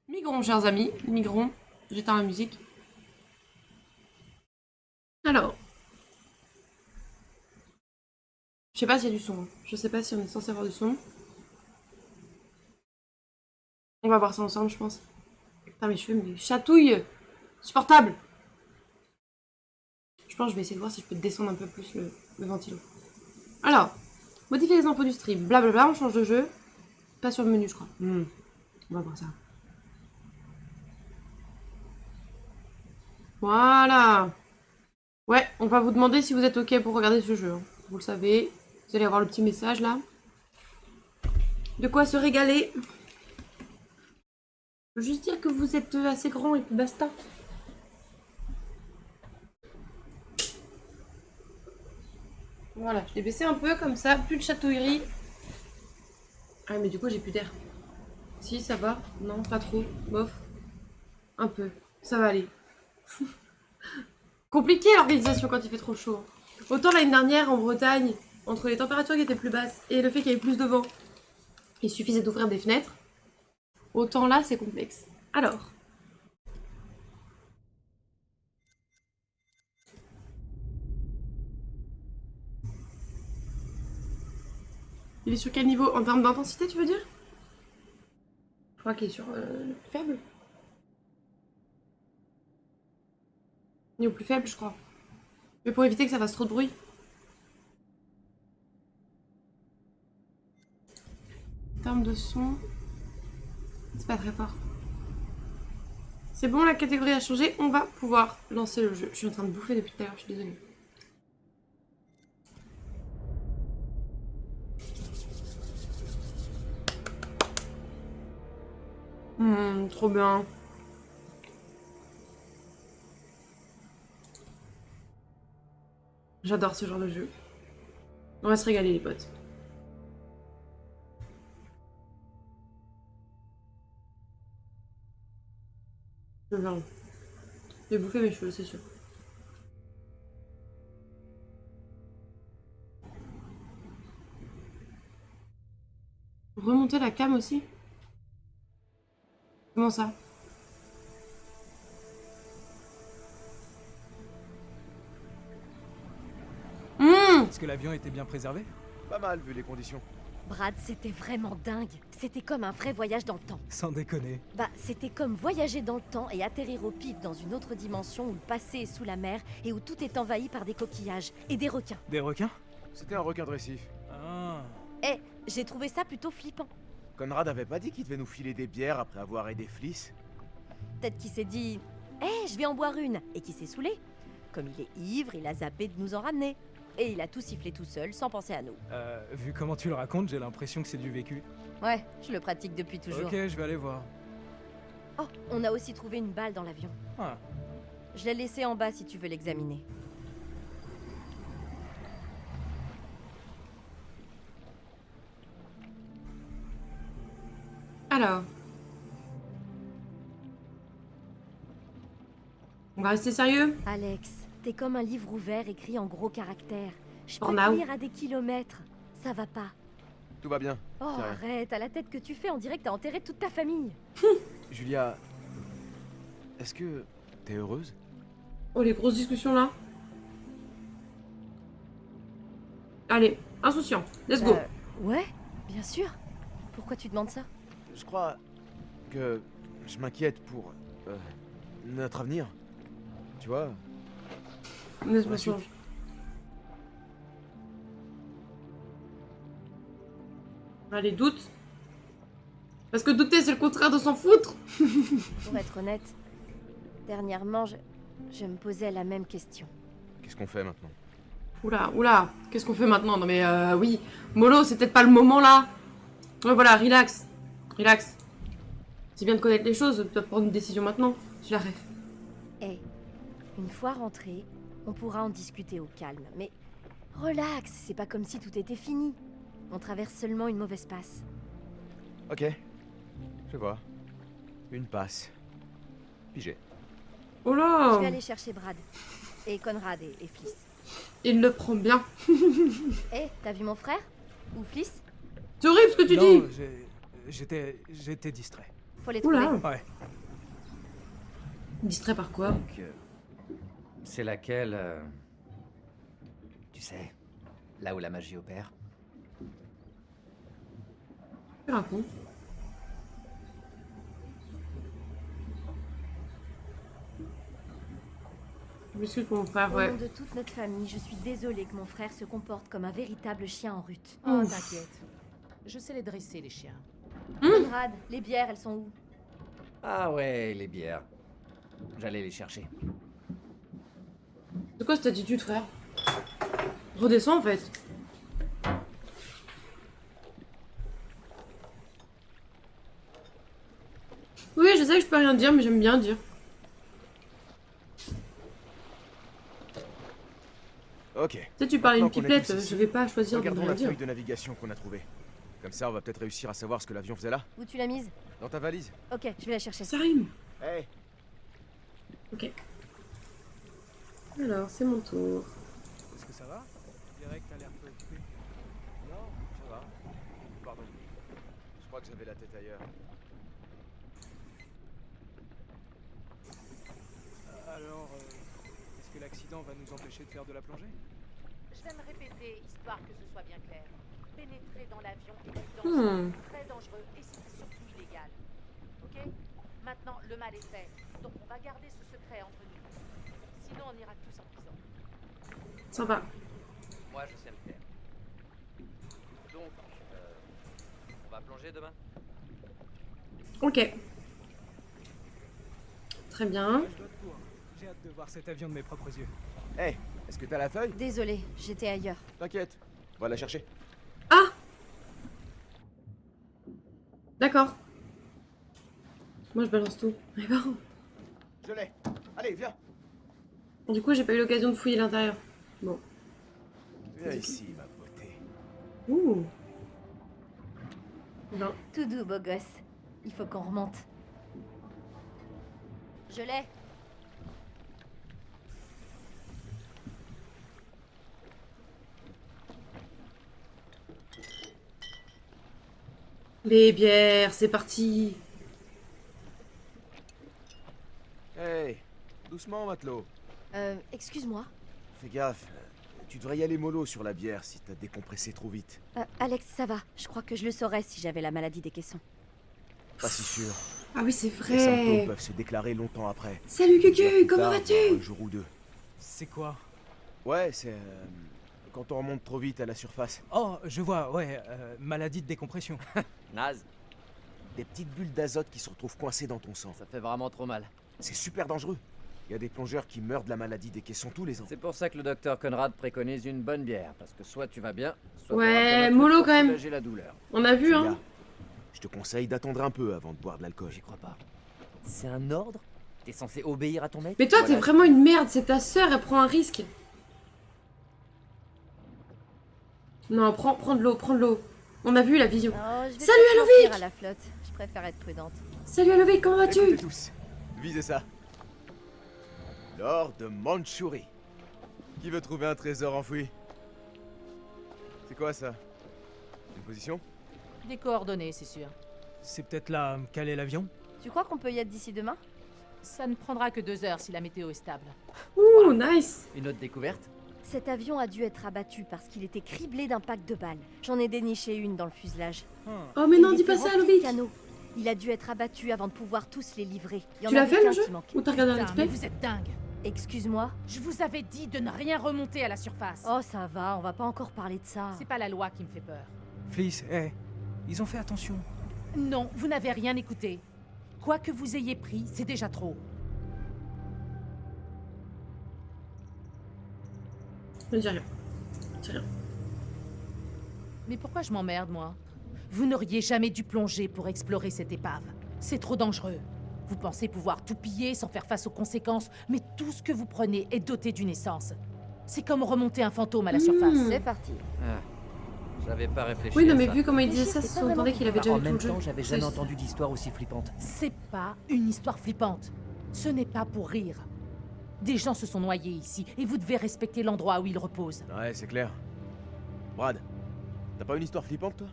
Migrons, chers amis, migrons. J'éteins la musique. Alors, je sais pas s'il y a du son. Je sais pas si on est censé avoir du son. On va voir ça ensemble, je pense. Putain, mes cheveux me chatouillent. Supportable. Je pense que je vais essayer de voir si je peux descendre un peu plus le ventilo. Alors, modifier les infos du stream. Blablabla, on change de jeu. Pas sur le menu, je crois. On va voir ça. Voilà. Ouais, on va vous demander si vous êtes ok pour regarder ce jeu. Vous le savez. Vous allez avoir le petit message là. De quoi se régaler. Je veux juste dire que vous êtes assez grand et puis basta. Voilà, je l'ai baissé un peu comme ça, plus de chatouillerie. Ah mais du coup j'ai plus d'air. Si, ça va. Non, pas trop. Bof. Un peu. Ça va aller. Compliqué l'organisation quand il fait trop chaud. Autant l'année dernière en Bretagne, entre les températures qui étaient plus basses et le fait qu'il y avait plus de vent, il suffisait d'ouvrir des fenêtres. Autant là c'est complexe. Alors. Il est sur quel niveau en termes d'intensité, tu veux dire? Je crois qu'il est sur le plus faible. Il est au plus faible, je crois. Mais pour éviter que ça fasse trop de bruit. En termes de son, c'est pas très fort. C'est bon, la catégorie a changé. On va pouvoir lancer le jeu. Je suis en train de bouffer depuis tout à l'heure, je suis désolée. Trop bien. J'adore ce genre de jeu. On va se régaler, les potes. Je viens. Je vais bouffer mes cheveux, c'est sûr. Remonter la cam aussi? Comment ça? Est-ce que l'avion était bien préservé? Pas mal vu les conditions. Brad, c'était vraiment dingue. C'était comme un vrai voyage dans le temps. Sans déconner. Bah, c'était comme voyager dans le temps et atterrir au pif dans une autre dimension où le passé est sous la mer et où tout est envahi par des coquillages et des requins. Des requins? C'était un requin de récif. Ah. Eh, j'ai trouvé ça plutôt flippant. Conrad avait pas dit qu'il devait nous filer des bières après avoir aidé Fliss? Peut-être qu'il s'est dit je vais en boire une, et qu'il s'est saoulé. Comme il est ivre, il a zappé de nous en ramener. Et il a tout sifflé tout seul, sans penser à nous. Vu comment tu le racontes, j'ai l'impression que c'est du vécu. Ouais, je le pratique depuis toujours. Ok, je vais aller voir. Oh, on a aussi trouvé une balle dans l'avion. Ah. Je l'ai laissée en bas si tu veux l'examiner. Alors. On va rester sérieux? Alex, t'es comme un livre ouvert écrit en gros caractères. Je peux Pornhub. lire à des kilomètres. Ça va pas. Tout va bien. Oh, C'est rien. arrête, à la tête que tu fais, on dirait que t'as enterré toute ta famille. Julia... Est-ce que... t'es heureuse? Oh, les grosses discussions là. Allez, insouciant. Let's go. Ouais, bien sûr. Pourquoi tu demandes ça? Je crois... que... je m'inquiète pour... notre avenir. Tu vois? Laisse-moi la suite. changer. Allez, doute. Parce que douter, c'est le contraire de s'en foutre. Pour être honnête, dernièrement, je me posais la même question. Qu'est-ce qu'on fait maintenant? Oula, oula. Qu'est-ce qu'on fait maintenant? Non mais oui. Mollo, c'est peut-être pas le moment là. Ouais, voilà, relax. Relax. C'est bien de connaître les choses, tu dois prendre une décision maintenant. Je la rêve. Eh, une fois rentré, on pourra en discuter au calme. Mais relax, c'est pas comme si tout était fini. On traverse seulement une mauvaise passe. Ok. Je vois. Une passe. Pigé. Oh Je là. vais aller chercher Brad. Et Conrad et Fliss. Il le prend bien. Eh, t'as vu mon frère? Ou Fliss? C'est horrible ce que tu Non, dis. j'étais distrait. Faut les trouver. Oula. Ouais. Distrait par quoi? Donc, c'est laquelle tu sais, là où la magie opère. Tu racontes? Je m'excuse pour mon frère, Au ouais. nom de toute notre famille, je suis désolée que mon frère se comporte comme un véritable chien en rut. Oh, Ouf. t'inquiète. Je sais les dresser, les chiens. Conrad, les bières, elles sont où? Ah ouais, les bières. J'allais les chercher. C'est quoi cette attitude, frère? Redescends en fait. Oui, je sais que je peux rien dire, mais j'aime bien dire. Ok. Tu sais, tu parlais une Maintenant qu'on est pipelette, tous ici, je vais pas choisir de Regardons rien la dire. feuille de navigation qu'on a trouvée. Comme ça, on va peut-être réussir à savoir ce que l'avion faisait là. Où tu l'as mise? Dans ta valise. Ok, je vais la chercher. Ça rime. Hey, Ok. Alors, c'est mon tour. Est-ce que ça va? Je dirais que t'as l'air préoccupé. non, ça va. Pardon. Je crois que j'avais la tête ailleurs. Alors, est-ce que l'accident va nous empêcher de faire de la plongée? Je vais me répéter, histoire que ce soit bien clair. Pénétrer dans l'avion est très dangereux et c'est surtout illégal. Ok? Maintenant, le mal est fait. Donc on va garder ce secret entre nous. Sinon, on ira tous en prison. Sympa. Moi, je sais me taire. Donc, on va plonger demain? Ok. Très bien. Je vote pour. J'ai hâte de voir cet avion de mes propres yeux. Hey, est-ce que t'as la feuille? Désolée, j'étais ailleurs. T'inquiète. On va la chercher. Ah! D'accord. Moi, je balance tout. Mais bon. Je l'ai. Allez, viens. Du coup, j'ai pas eu l'occasion de fouiller l'intérieur. Bon. Viens ici, ma beauté. Ouh. Non. Tout doux, beau gosse. Il faut qu'on remonte. Je l'ai. Les bières, c'est parti. Hey, doucement, matelot. Excuse-moi. Fais gaffe. Tu devrais y aller mollo sur la bière si t'as décompressé trop vite. Alex, ça va. Je crois que je le saurais si j'avais la maladie des caissons. Pas si sûr. Ah oui, c'est Les symptômes vrai. peuvent se déclarer longtemps après. Salut Bien Cucu, plus comment tard, vas-tu? voire un jour ou deux. C'est quoi? Ouais, c'est quand on remonte trop vite à la surface. Oh, je vois, ouais, maladie de décompression. Naze, Des petites bulles d'azote qui se retrouvent coincées dans ton sang. ça fait vraiment trop mal. C'est super dangereux. Il y a des plongeurs qui meurent de la maladie des caissons tous les ans. C'est pour ça que le docteur Conrad préconise une bonne bière. Parce que soit tu vas bien, soit Ouais, t'auras besoin de mollo trucs quand même. pour soulager la douleur. On a vu, Julia, hein. je te conseille d'attendre un peu avant de boire de l'alcool. J'y crois pas. C'est un ordre? T'es censé obéir à ton maître? Mais toi, Voilà. t'es vraiment une merde. C'est ta sœur, elle prend un risque. Non, prends de l'eau, prends de l'eau. On a vu la vision. Oh, je vais Salut, peut-être Alovic. mentir à la flotte. Je préfère être prudente. Salut Alovic, comment vas-tu? Écoutez tous, visez ça. L'or de Mandchourie. Qui veut trouver un trésor enfoui? C'est quoi ça? Une position? Des coordonnées, c'est sûr. C'est peut-être là quel est l'avion? Tu crois qu'on peut y être d'ici demain? Ça ne prendra que 2 heures si la météo est stable. Ouh, nice. Une autre découverte? Cet avion a dû être abattu parce qu'il était criblé d'impacts de balles. J'en ai déniché une dans le fuselage. Oh mais non, Il dis était pas ça rempli de Alovic. canaux. Il a dû être abattu avant de pouvoir tous les livrer. Il y en Tu l'as avait fait le qu'un jeu? qui manquait. Ou t'as regardé un Putain, mais extrait? vous êtes dingue. Excuse-moi. Je vous avais dit de ne rien remonter à la surface. Oh, ça va, on va pas encore parler de ça. C'est pas la loi qui me fait peur. Fliss, hé, ils ont fait attention. Non, vous n'avez rien écouté. Quoi que vous ayez pris, c'est déjà trop. Ne dis rien. Dis rien. Mais pourquoi je m'emmerde, moi? Vous n'auriez jamais dû plonger pour explorer cette épave. C'est trop dangereux. Vous pensez pouvoir tout piller sans faire face aux conséquences, mais tout ce que vous prenez est doté d'une essence. C'est comme remonter un fantôme à la surface. C'est parti. Ah, j'avais pas réfléchi Oui, non à mais ça. vu comment il Mais disait je ça, sais ça pas s'entendait vraiment qu'il avait déjà En vu tout même le jeu. temps, j'avais jamais entendu d'histoire aussi flippante. C'est pas une histoire flippante. Ce n'est pas pour rire. Des gens se sont noyés ici, et vous devez respecter l'endroit où ils reposent. Ouais, c'est clair. Brad, t'as pas une histoire flippante toi?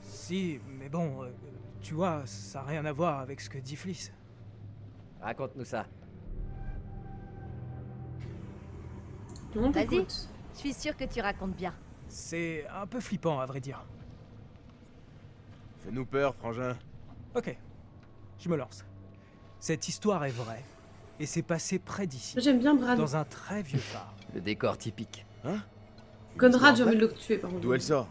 Si, mais bon, Tu vois, ça n'a rien à voir avec ce que dit Fliss. Raconte-nous ça. On Vas-y. t'écoute. Je suis sûre que tu racontes bien. C'est un peu flippant, à vrai dire. Fais-nous peur, frangin. Ok, je me lance. Cette histoire est vraie, et c'est passé près d'ici, J'aime bien Brad. dans un très vieux phare. Le décor typique. Hein? Conrad, j'ai envie de le tuer par contre. D'où elle sort?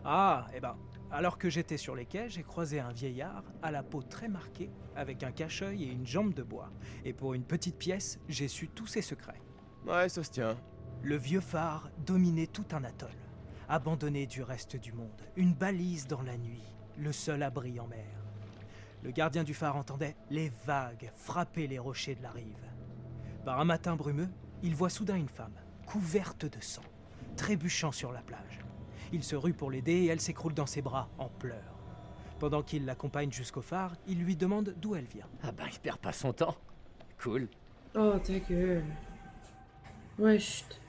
Ah, eh ben, alors que j'étais sur les quais, j'ai croisé un vieillard à la peau très marquée, avec un cache-œil et une jambe de bois. Et pour une petite pièce, j'ai su tous ses secrets. Ouais, ça se tient. Le vieux phare dominait tout un atoll, abandonné du reste du monde, une balise dans la nuit, le seul abri en mer. Le gardien du phare entendait les vagues frapper les rochers de la rive. Par un matin brumeux, il voit soudain une femme, couverte de sang, trébuchant sur la plage. Il se rue pour l'aider et elle s'écroule dans ses bras, en pleurs. Pendant qu'il l'accompagne jusqu'au phare, il lui demande d'où elle vient. Ah bah, il perd pas son temps. Cool. Oh, ta gueule. Ouais, chut.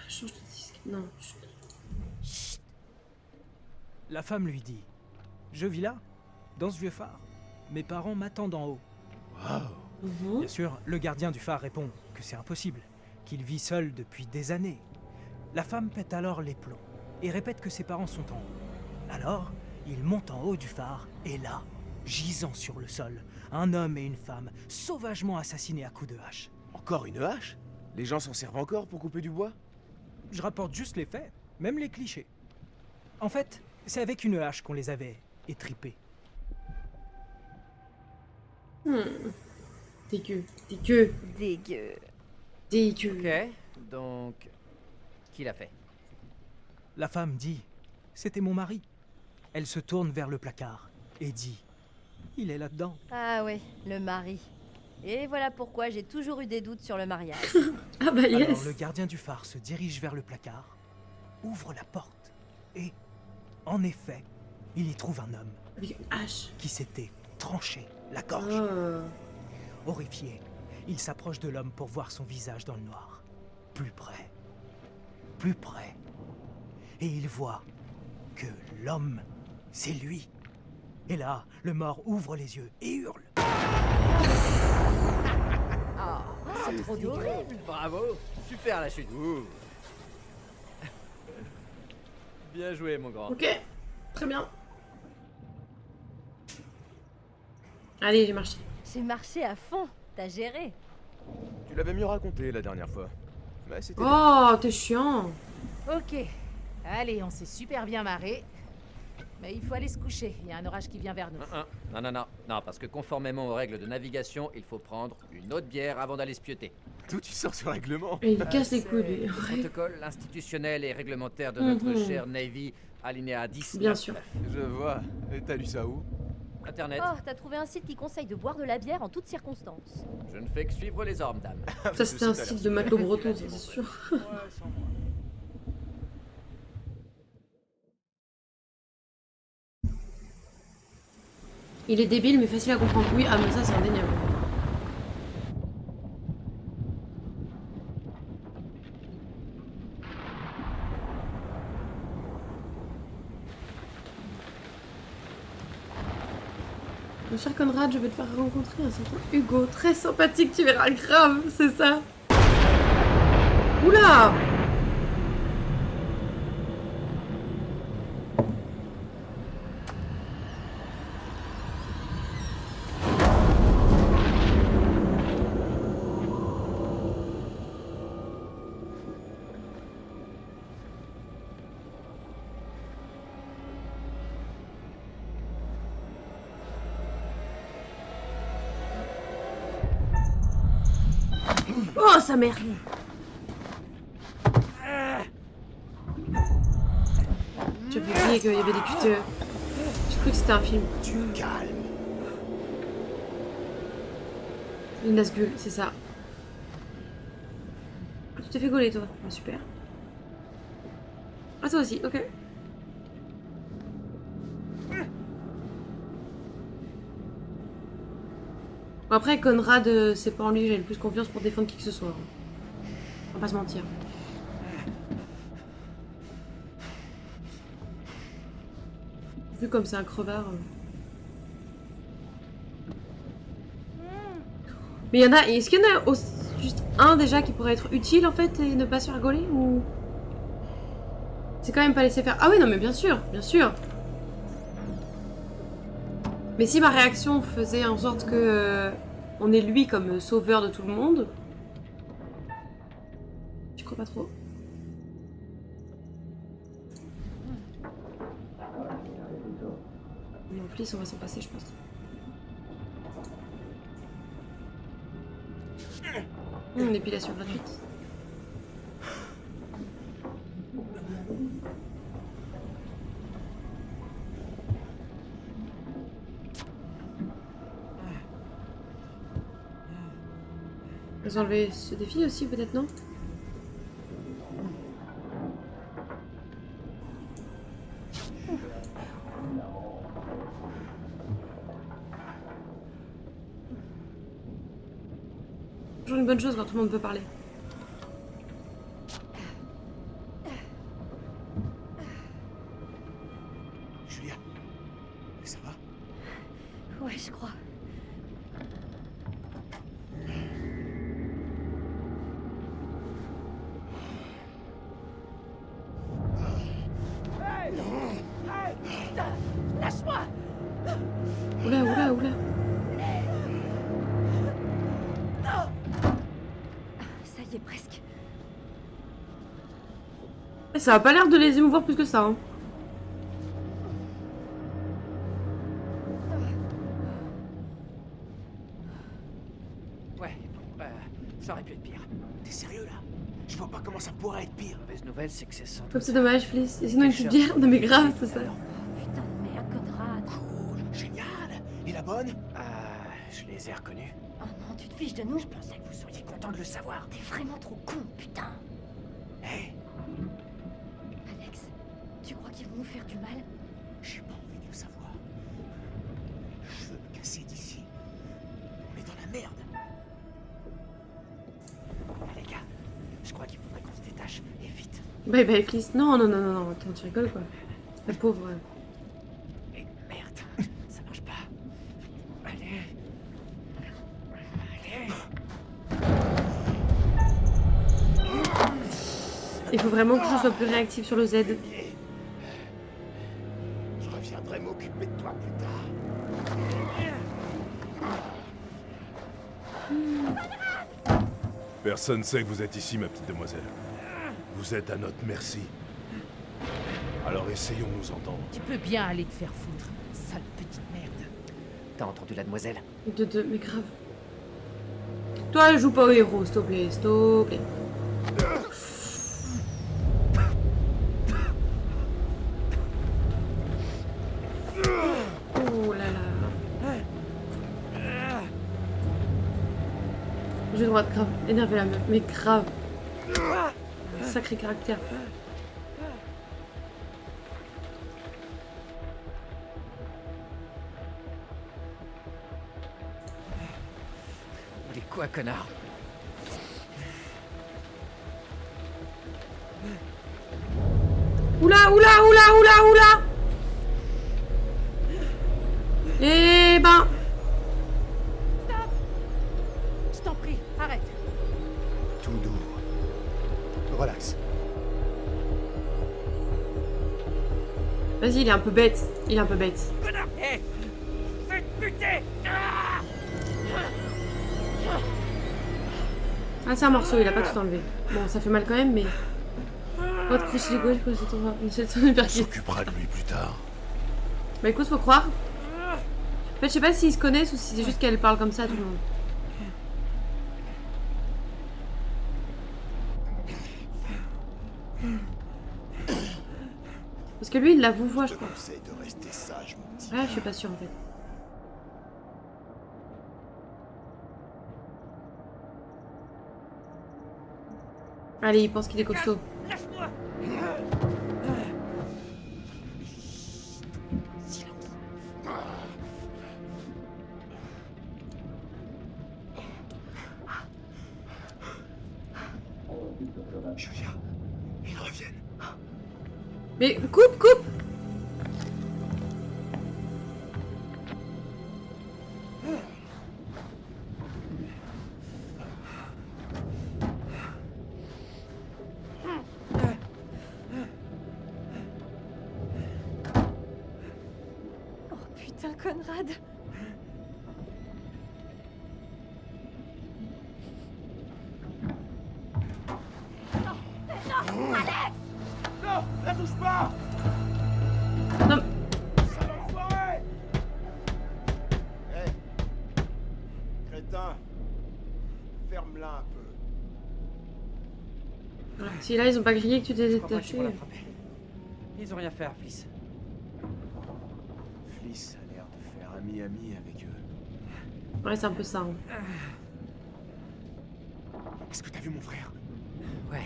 Change de disque. Non, chut. La femme lui dit « Je vis là, dans ce vieux phare. Mes parents m'attendent en haut. » Waouh. Mhm. Bien sûr, le gardien du phare répond que c'est impossible, qu'il vit seul depuis des années. La femme pète alors les plombs et répète que ses parents sont en haut. Alors, il monte en haut du phare et là, gisant sur le sol, un homme et une femme sauvagement assassinés à coups de hache. Encore une hache? Les gens s'en servent encore pour couper du bois? Je rapporte juste les faits, même les clichés. En fait, c'est avec une hache qu'on les avait étripés. Dégueu. Dégueu. Dégueu. Dégueu. Ok, donc... Qui l'a fait? La femme dit « C'était mon mari ». Elle se tourne vers le placard et dit « Il est là-dedans ». Ah ouais, le mari. Et voilà pourquoi j'ai toujours eu des doutes sur le mariage. Ah bah Alors yes. le gardien du phare se dirige vers le placard, ouvre la porte et, en effet, il y trouve un homme Avec une hache. qui s'était tranché la gorge. Oh. Horrifié, il s'approche de l'homme pour voir son visage dans le noir. Plus près, et il voit que l'homme, c'est lui. Et là, le mort ouvre les yeux et hurle. C'est trop dégueu. Bravo. Super la chute. Ouh. Bien joué, mon grand. Ok. Très bien. Allez, j'ai marché. J'ai marché à fond. T'as géré. Tu l'avais mieux raconté la dernière fois. Mais c'était... Oh, t'es chiant. Ok. Allez, on s'est super bien marré. Mais il faut aller se coucher. Il y a un orage qui vient vers nous. Non, parce que conformément aux règles de navigation, il faut prendre une autre bière avant d'aller se pioter. D'où tu sors ce règlement? Et il me casse les C'est couilles, lui. le Ouais. protocole institutionnel et réglementaire de notre Mhm. chère Navy, alinéa 10. Bien sûr. Je vois. Et t'as lu ça où? Internet. Oh, t'as trouvé un site qui conseille de boire de la bière en toutes circonstances. Je ne fais que suivre les ordres, dame. Ça, c'était un site de matelot breton, ça, c'est sûr. Ouais, sans moi. Il est débile, mais facile à comprendre. Oui, ah, mais ça, c'est indéniable. Mon cher Conrad, je vais te faire rencontrer un certain Hugo, très sympathique, tu verras grave, c'est ça. Oula! Oh, sa mère! J'avais oublié qu'il y avait des cutters. J'ai cru que c'était un film. Calme. Les Nazgûl, c'est ça. Ah, tu t'es fait gauler, toi. Ah, super. Ah, toi aussi, ok. Bon, après, Conrad, c'est pas en lui que j'ai le plus confiance pour défendre qui que ce soit. On va pas se mentir. Vu comme c'est un crevard. Mais il y en a. Est-ce qu'il y en a juste un déjà qui pourrait être utile en fait et ne pas se faire gauler ou. C'est quand même pas laissé faire. Ah oui, non, mais bien sûr, bien sûr. Mais si ma réaction faisait en sorte que on est lui comme sauveur de tout le monde, je crois pas trop. Non, Fliss, on va s'en passer, je pense. Une épilation gratuite. Vous enlevez ce défi aussi, peut-être, non? Toujours une bonne chose quand tout le monde peut parler. Julia, ça va? Ouais, je crois. Oula, oula, oula. Ça y est, presque. Ça a pas l'air de les émouvoir plus que ça, hein. Ouais, bon, ça aurait pu être pire. T'es sérieux là? Je vois pas comment ça pourrait être pire. La mauvaise nouvelle, c'est que c'est sans Comme doute. c'est dommage, Fliss. Et sinon une petite bière? Non mais grave, c'est ça. Putain de merde, Conrad. Cool, génial. Et la bonne? Je les ai reconnus. Oh non, tu te fiches de nous? Je pensais que vous seriez content de le savoir. T'es vraiment trop con, putain. Hé, Alex, tu crois qu'ils vont nous faire du mal? j'ai pas envie de le savoir. Je veux me casser d'ici. On est dans la merde. Les gars, je crois qu'il faudrait qu'on se détache, et vite. Bye bye, Fliss. Non, non, non, non, non. Attends, tu rigoles quoi. La pauvre. Et merde, ça marche pas. Allez. Allez. Il faut vraiment que je sois plus réactive sur le Z. Je reviendrai m'occuper de toi plus tard. Personne sait que vous êtes ici, ma petite demoiselle. Vous êtes à notre merci. Alors essayons de nous entendre. Tu peux bien aller te faire foutre, sale petite merde. T'as entendu la demoiselle? Mais grave. Toi, joue pas au héros, s'il te plaît, s'il te plaît. Oh là là. J'ai le droit de grave énerver la meuf, mais grave. Sacré caractère. Vous voulez quoi, connard? Oula, oula, oula, oula, oula. Eh ben. Je t'en prie, arrête. Tout doux. Relax. Vas-y, il est un peu bête. Il est un peu bête. Connard! Hé! Faites buter! Ah! Ah, c'est un morceau, il a pas tout enlevé. Bon, ça fait mal quand même, mais. Oh, de crocher les gauches, c'est ton hyper On cute. s'occupera de lui plus tard. Bah écoute, faut croire. En fait, je sais pas s'ils se connaissent ou si c'est juste qu'elle parle comme ça à tout le monde. Parce que lui, il la vous voit, je crois. conseille de rester sage, mon petit. Ouais, je suis pas sûre en fait. Allez, il pense qu'il est costaud. Lâche-moi! Julia, ils reviennent. Mais coupe, coupe! Conrad. Non, la touche pas! Non. Sale enfoiré! Hé! Crétin! Ferme-la un peu. Voilà. Si là ils ont pas grillé que tu t'es Je crois pas qu'ils détaché. vont la frapper. Ils ont rien fait, Fliss. Fliss a l'air de faire ami-ami avec eux. Ouais, c'est un peu ça. Hein. Est-ce que t'as vu mon frère? Ouais.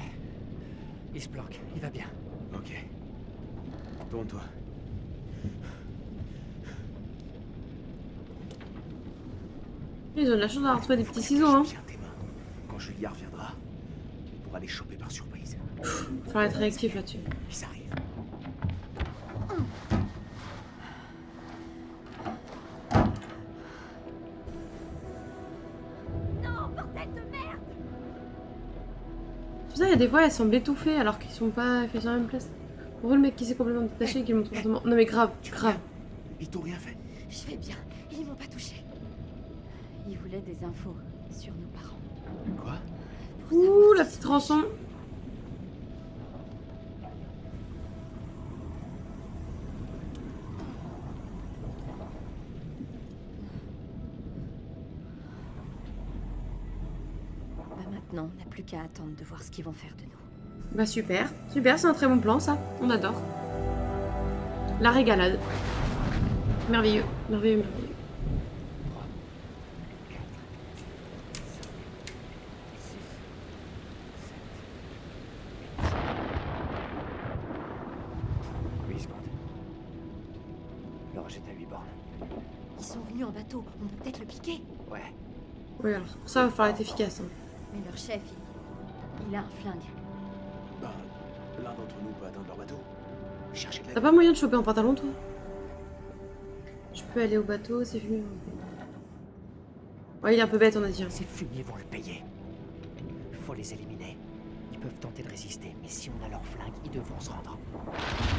Il se planque, il va bien. Ok. Tourne-toi. Ils ont de la chance d'avoir trouvé des petits ciseaux. Hein. Bien tes mains. Quand Julia reviendra, on pourra les choper par surprise. Faut être réactif là-dessus. Ils arrivent. C'est pour ça, il y a des fois elles semblent étouffées alors qu'ils sont pas faits sur la même place. Pour eux, le mec qui s'est complètement détaché et qui montre comportement. Non mais grave, grave. Ils t'ont rien fait. Je vais bien, ils m'ont pas touché. Ils voulaient des infos sur nos parents. Quoi? Pour Ouh, savoir la si petite c'est rançon. Bah maintenant, on n'a plus qu'à attendre de voir ce qu'ils vont faire de nous. Bah super, super, c'est un très bon plan ça. On adore. La régalade. Merveilleux, merveilleux, merveilleux. Alors j'étais à 8 bornes. Ils sont venus en bateau, on peut peut-être le piquer. Ouais. Oui alors, pour ça il va falloir être efficace. Hein. Mais leur chef, il a un flingue. Bah, l'un d'entre nous peut atteindre leur bateau. Cherchez de T'as l'aide. pas moyen de choper en pantalon toi? Je peux aller au bateau, c'est fini. Ouais, il est un peu bête on a dit. Hein. Ces fumiers vont le payer. Faut les éliminer. Ils peuvent tenter de résister, mais si on a leur flingue, ils devront se rendre.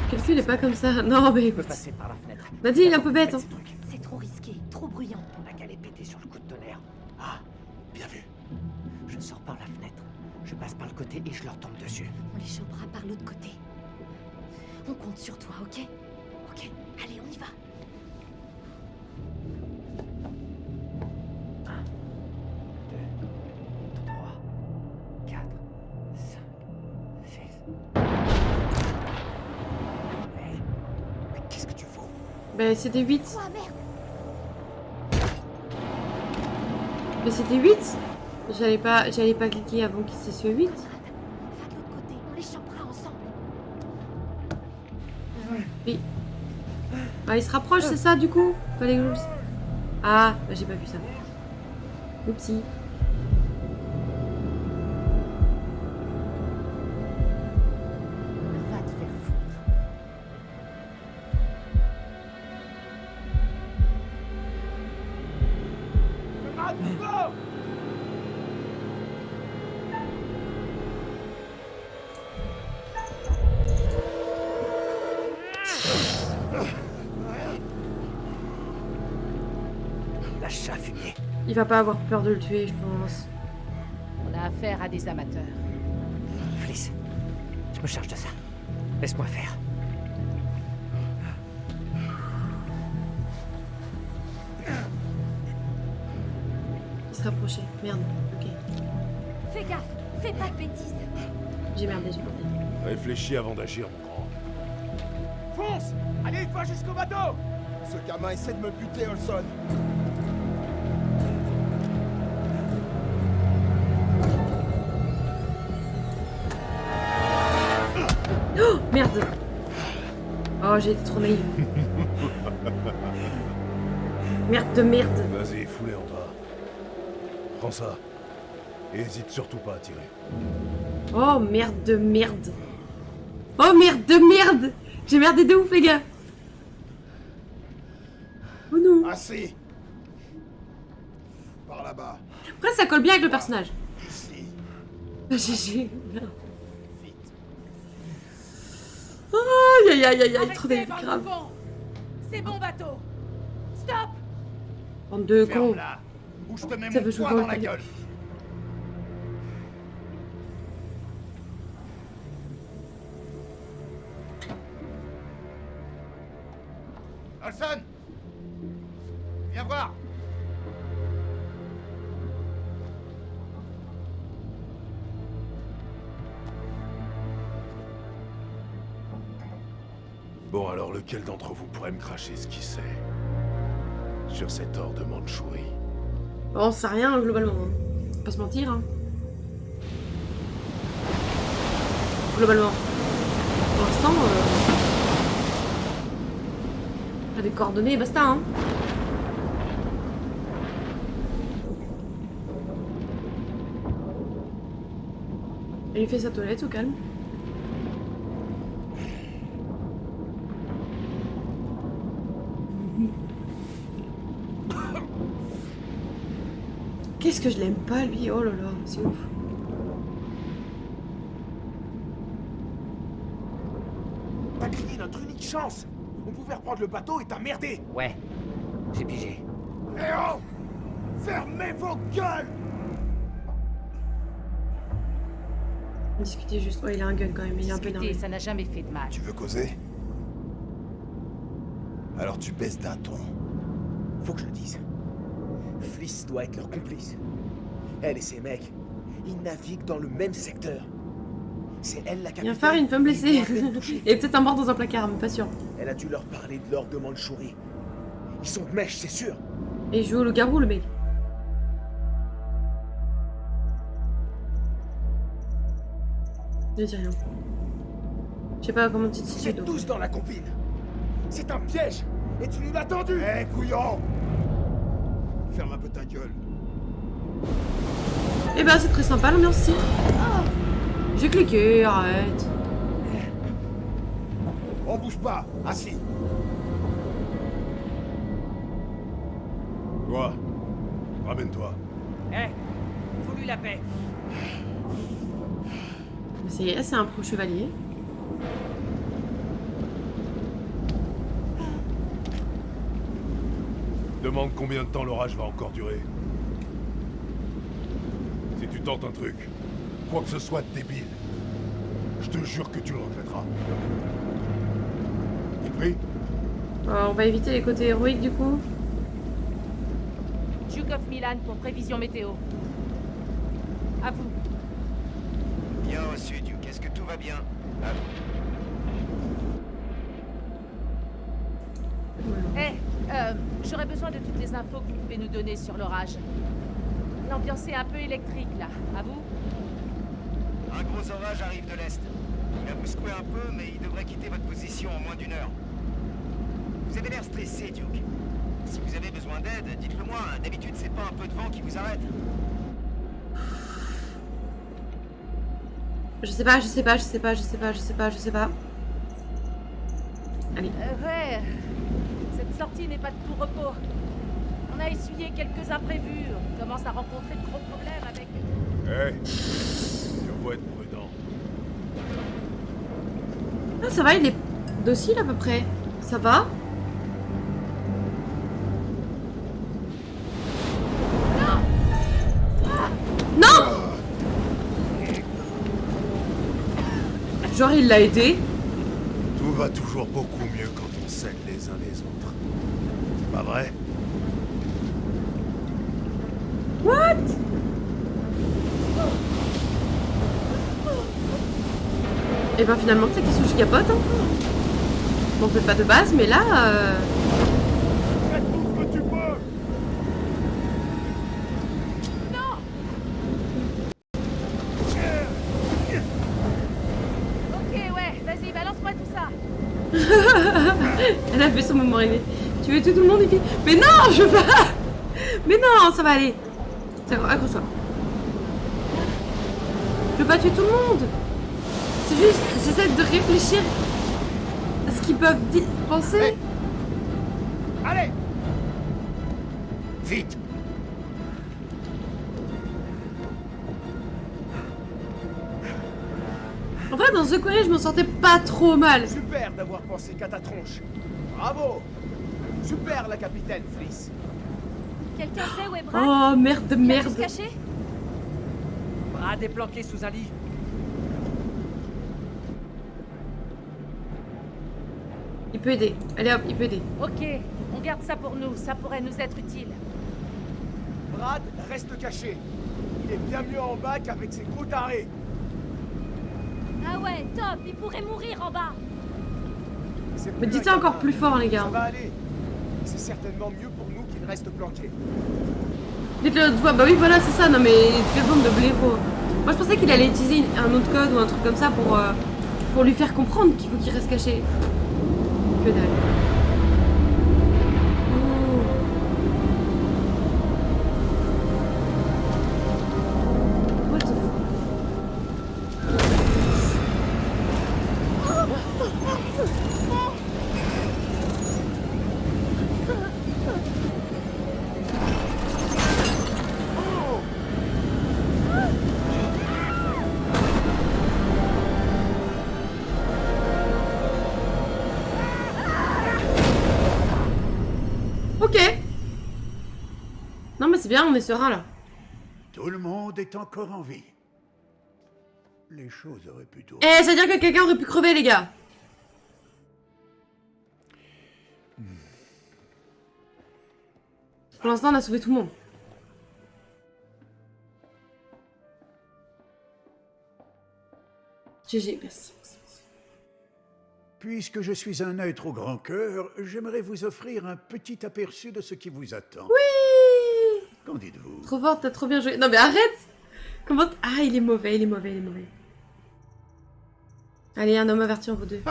Calcul est pas comme ça. Non mais On peut écoute. passer par la fenêtre. Nadine, il est un peu bête. Hein. Ces trucs. C'est trop risqué, trop bruyant. On a qu'à les péter sur le coup de tonnerre. Ah, bien vu. Je sors par la fenêtre. Je passe par le côté et je leur tombe dessus. On les chopera par l'autre côté. On compte sur toi, ok? Ok, allez, on y va. 3, 4, 5, 6. Mais qu'est-ce que tu fous? Bah c'était 8. Quoi, merde? Mais c'était 8. J'allais pas cliquer avant qu'il se soit 8. Conrad, va de l'autre côté, on les chopera ensemble. Oui. Ah, il se rapproche, c'est ça du coup? Fallait que je... Ah, bah, j'ai pas vu ça. Oupsie. Va te faire foutre. Lâche ça, fumier. Il va pas avoir peur de le tuer, je pense. On a affaire à des amateurs. Fliss, je me charge de ça. Laisse-moi faire. Il se rapprochait. Merde. Ok. Fais gaffe, fais pas de bêtises. J'ai merdé, j'ai merdé. Réfléchis avant d'agir, mon grand. Fonce! Allez, va jusqu'au bateau! Ce gamin essaie de me buter, Olson. Oh, merde. Oh, j'ai été trop naïve. Merde de merde. Vas-y, fous-les en bas. Prends ça. Et hésite surtout pas à tirer. Oh, merde de merde. Oh, merde de merde. J'ai merdé de ouf, les gars. Oh non. Assis! Par là-bas. Après, ça colle bien avec le personnage. Ici. GG. Vite. Aïe, aïe, aïe, aïe, aïe, trop naïf, Arrêtez, grave. bande de cons. C'est bon bateau. Stop. Bande de cons. Ferme-la, ou je te mets Ça mon veut poing souvent dans la le- gueule. Olson, viens voir. Bon, alors lequel d'entre vous pourrait me cracher ce qu'il sait sur cet or de Mandchourie? Bon, on sait rien globalement. Hein. Faut pas se mentir. Hein. Globalement. Pour l'instant, on a des coordonnées et basta. Hein. Elle lui fait sa toilette au calme. Qu'est-ce que je l'aime pas lui, oh là là, c'est ouf. T'as grillé notre unique chance. On pouvait reprendre le bateau et t'as merdé. Ouais, j'ai pigé. Eh oh! Fermez vos gueules! Discuter juste, ouais il a un gun quand même, il est un peu Discuter, énervé. ça n'a jamais fait de mal. Tu veux causer? Alors tu baisses d'un ton. Faut que je le dise. Fliss doit être leur complice. Elle et ses mecs, ils naviguent dans le même secteur. C'est elle la Il y a capitaine. un phare et une femme blessée. Ils vont à peine toucher. Et peut-être un mort dans un placard, mais pas sûr. Elle a dû leur parler de l'or de Mandchourie. Ils sont de mèche, c'est sûr. Et il joue au loup-garou le mec. Je dis rien. Je sais pas comment tu te Vous situes êtes donc. tous dans la combine. C'est un piège. Et tu nous l'as tendu. Eh, couillon! Ferme un peu ta gueule. Eh ben c'est très sympa l'ambiance ici. J'ai cliqué, arrête. On bouge pas, assis. Toi, ramène-toi. Eh, faut lui la paix. Mais ça y est, c'est un pro chevalier. Demande combien de temps l'orage va encore durer. Si tu tentes un truc, quoi que ce soit de débile, je te jure que tu le regretteras. Compris? On va éviter les côtés héroïques du coup. Duke of Milan pour prévision météo. À vous. Bien reçu, Duke. Est-ce que tout va bien? À vous. J'aurais besoin de toutes les infos que vous pouvez nous donner sur l'orage. L'ambiance est un peu électrique là. À vous? Un gros orage arrive de l'est. Il va vous secouer un peu, mais il devrait quitter votre position en moins d'1 heure. Vous avez l'air stressé, Duke. Si vous avez besoin d'aide, dites-le moi. D'habitude, c'est pas un peu de vent qui vous arrête. Je sais pas. Allez. Ouais. Cette sortie n'est pas de tout repos. On a essuyé quelques imprévus. On commence à rencontrer de gros problèmes avec... Hé, on va être prudent. Ah ça va, il est docile à peu près. Ça va? Non! Genre il l'a aidé. Tout va toujours beaucoup mieux quand on s'aide les uns les autres. C'est pas vrai? What? Et ben finalement peut-être qu'ils sont capote. Hein. Bon peut-être pas de base, mais là... Fais tout ce que tu peux. Ok, ouais, vas-y, balance-moi tout ça. Elle a fait son moment rêvé. Tu veux tuer tout le monde, Evie? Mais non, je veux pas. Mais non, ça va aller. Accroche-toi. Je veux pas tuer tout le monde. C'est juste, j'essaie de réfléchir à ce qu'ils peuvent penser. Hey. Allez. Vite. En vrai, dans The Quarry, je m'en sortais pas trop mal. Super d'avoir pensé qu'à ta tronche. Bravo. Super, la capitaine, Fliss. Quelqu'un sait où est Brad? Oh merde, Il a pu merde. se cacher? Brad est planqué sous un lit. Il peut aider. Allez hop, il peut aider. Ok, on garde ça pour nous, ça pourrait nous être utile. Brad reste caché. Il est bien mieux en bas qu'avec ses gros tarés. Ah ouais, top, il pourrait mourir en bas. C'est Mais plus dites un ça encore gamin. plus fort, les Ça gars. va aller. C'est certainement mieux pour nous qu'il reste planqué. Dites-le l'autre fois. Bah oui, voilà, c'est ça. Non, mais quelle bande de blaireaux. Moi, je pensais qu'il allait utiliser un autre code ou un truc comme ça pour lui faire comprendre qu'il faut qu'il reste caché. Que dalle. What the fuck? Ok. Non mais c'est bien, on est serein là. Tout le monde est encore en vie. Les choses auraient pu tourner. Eh, ça veut dire que quelqu'un aurait pu crever, les gars. Pour l'instant, on a sauvé tout le monde. GG, merci. Puisque je suis un être au grand cœur, j'aimerais vous offrir un petit aperçu de ce qui vous attend. Oui. Qu'en dites-vous? Trop fort, t'as trop bien joué. Non mais arrête. Comment Ah, il est mauvais, il est mauvais, il est mauvais. Allez, un homme averti en vaut deux.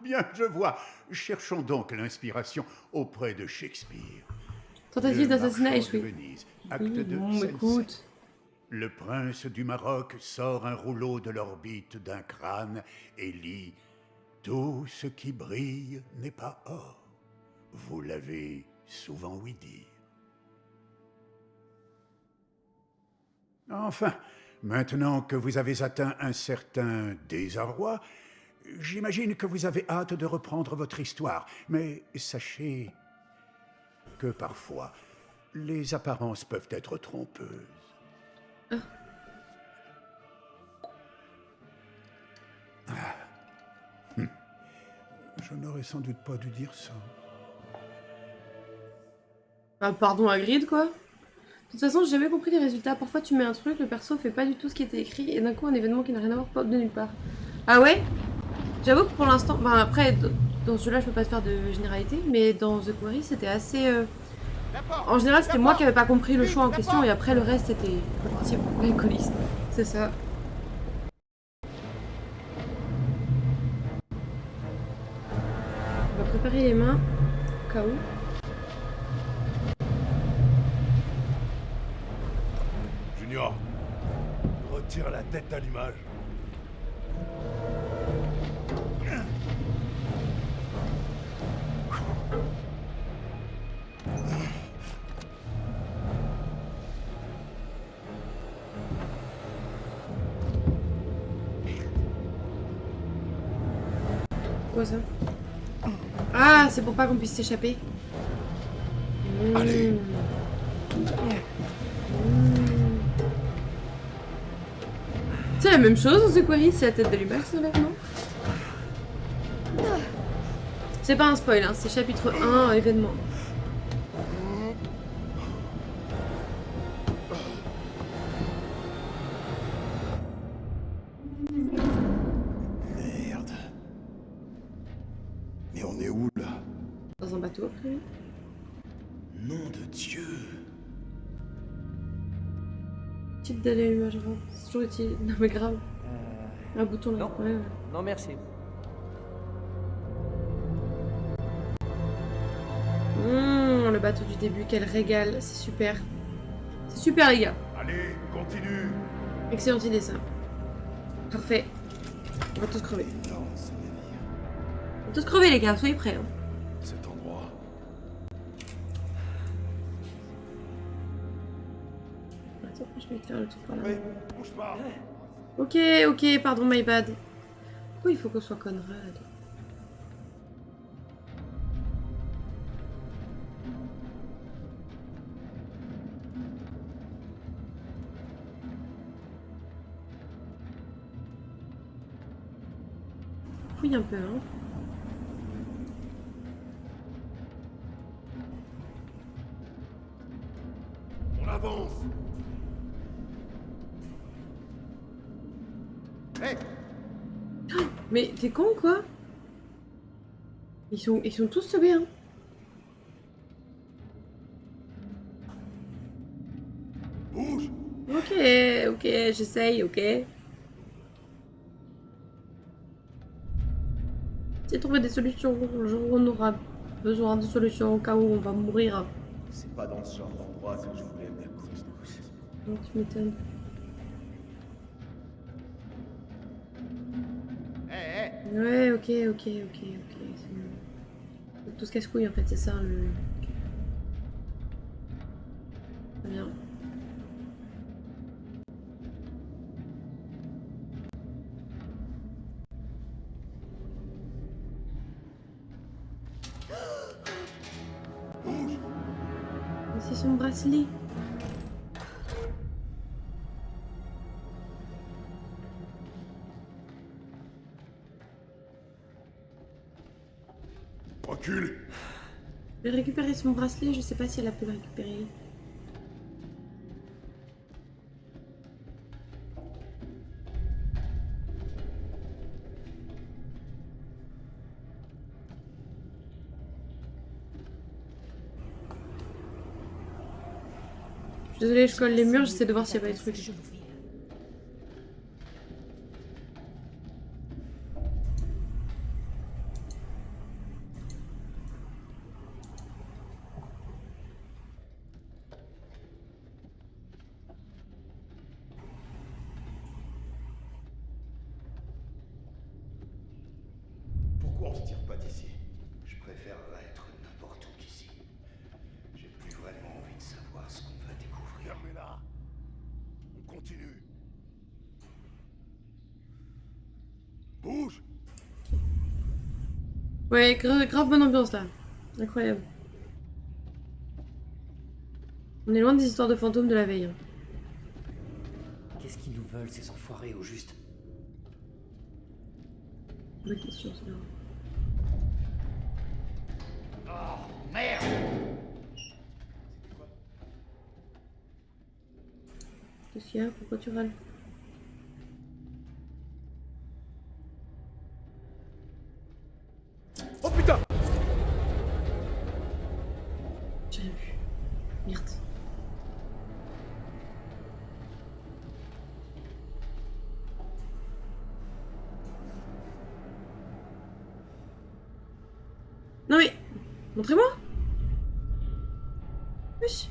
Bien, je vois. Cherchons donc l'inspiration auprès de Shakespeare. Tentative Le d'assassinat Marchand de échouée. Venise, acte Oui, 2, bon, scène écoute. 7. Le prince du Maroc sort un rouleau de l'orbite d'un crâne et lit « Tout ce qui brille n'est pas or ». Vous l'avez souvent ouï dire. Enfin, maintenant que vous avez atteint un certain désarroi, j'imagine que vous avez hâte de reprendre votre histoire. Mais sachez que parfois, les apparences peuvent être trompeuses. Je n'aurais sans doute pas dû dire ça. Ah, pardon, Hagrid, quoi. De toute façon, j'ai jamais compris les résultats. Parfois, tu mets un truc, le perso fait pas du tout ce qui était écrit, et d'un coup, un événement qui n'a rien à voir pop de nulle part. Ah ouais? J'avoue que pour l'instant... Enfin, après, dans celui-là, je peux pas te faire de généralité, mais dans The Quarry, c'était assez... En général, c'était moi qui avais pas compris le choix en question, et après, le reste, c'était... l'alcoolisme. C'est ça. On va préparer les mains, au cas où. Junior, retire la tête à l'image. Quoi ça? Ah, c'est pour pas qu'on puisse s'échapper. Allez. C'est la même chose dans The Quarry, c'est la tête de l'image, ça là, non? C'est pas un spoil, hein, c'est chapitre 1, événement. Merde. Mais on est où, là? Dans un bateau, après. Nom de Dieu. Type d'allumage avant, c'est toujours utile. Non mais grave. Un bouton là. Non. Ouais, ouais. Non, merci. Le bateau du début, quel régal, c'est super. C'est super les gars. Allez, continue. Excellente idée ça. Parfait. On va tous crever. Énorme, ce navire. On va tous crever les gars, soyez prêts. Hein. Cet endroit. Attends, je vais te faire le truc par là. Ouais, bouge pas. Ok, pardon, my bad. Pourquoi il faut qu'on soit Conrad? fouille un peu, hein. On avance. Mais t'es con quoi? Ils sont tous teubés, hein. Bouge. Ok, ok, j'essaye, ok. J'ai trouvé des solutions, on aura besoin de solutions au cas où on va mourir. C'est pas dans ce genre d'endroit que je voulais me cousine. Non, tu m'étonnes. Ouais, ok. C'est tout ce casse-couille en fait, c'est ça le. Très bien. Mais c'est son bracelet. Recule. Je vais récupérer son bracelet, je sais pas si elle a pu le récupérer. Je suis désolée, je colle les murs, j'essaie de voir s'il y a pas des trucs. Pourquoi on se tire pas d'ici? Je préférerais être n'importe où qu'ici. J'ai plus vraiment envie de savoir ce qu'on va découvrir. Fermez-la. On continue. Bouge. Ouais, grave bonne ambiance là. Incroyable. On est loin des histoires de fantômes de la veille. Hein. Qu'est-ce qu'ils nous veulent, ces enfoirés, au juste? Bonne question, c'est vrai. Oh, merde! Qu'est-ce qu'il y a? Pourquoi tu râles? Oh putain! J'ai rien vu. Merde. Non mais... Montrez-moi. Wesh.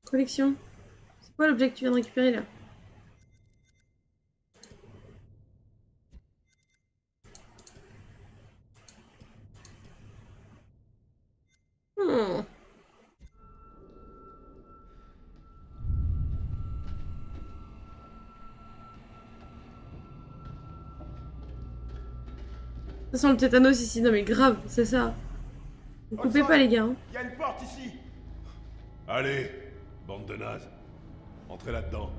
Collection. C'est quoi l'objet que tu viens de récupérer là? Hmm. Ça sent le tétanos ici, non mais grave, c'est ça. Ne coupez pas les gars. Hein. Il y a une porte ici! Allez, bande de nazes. Entrez là-dedans.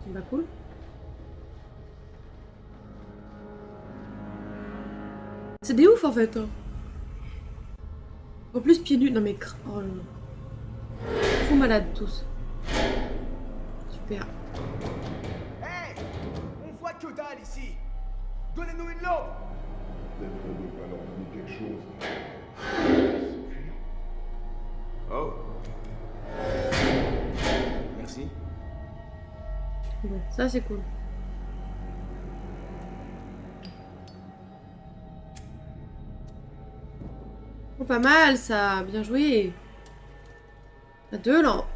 Bah cool. C'est des ouf en fait. Hein. En plus pieds nus, non mais oh là là. Fous malades tous. Super. Hey! On voit que dalle ici! Donnez-nous une lampe! Peut-être qu'on ne pas leur donner quelque chose. Oh. Merci. Bon, ça c'est cool. Oh, pas mal ça, bien joué. À 2 lampes.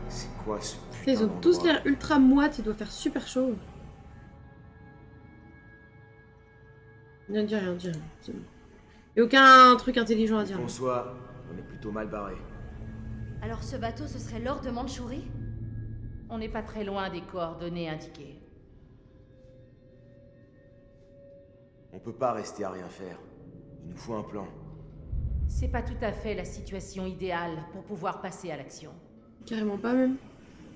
C'est quoi ce putain Ils ont tous d'endroit? l'air ultra moites, il doit faire super chaud. Ne dis rien, dis rien. C'est bon. Y a aucun truc intelligent à dire. Qu'on soit, on est plutôt mal barré. Alors ce bateau, ce serait l'or de Mandchourie? On n'est pas très loin des coordonnées indiquées. On peut pas rester à rien faire. Il nous faut un plan. C'est pas tout à fait la situation idéale pour pouvoir passer à l'action. Carrément pas même.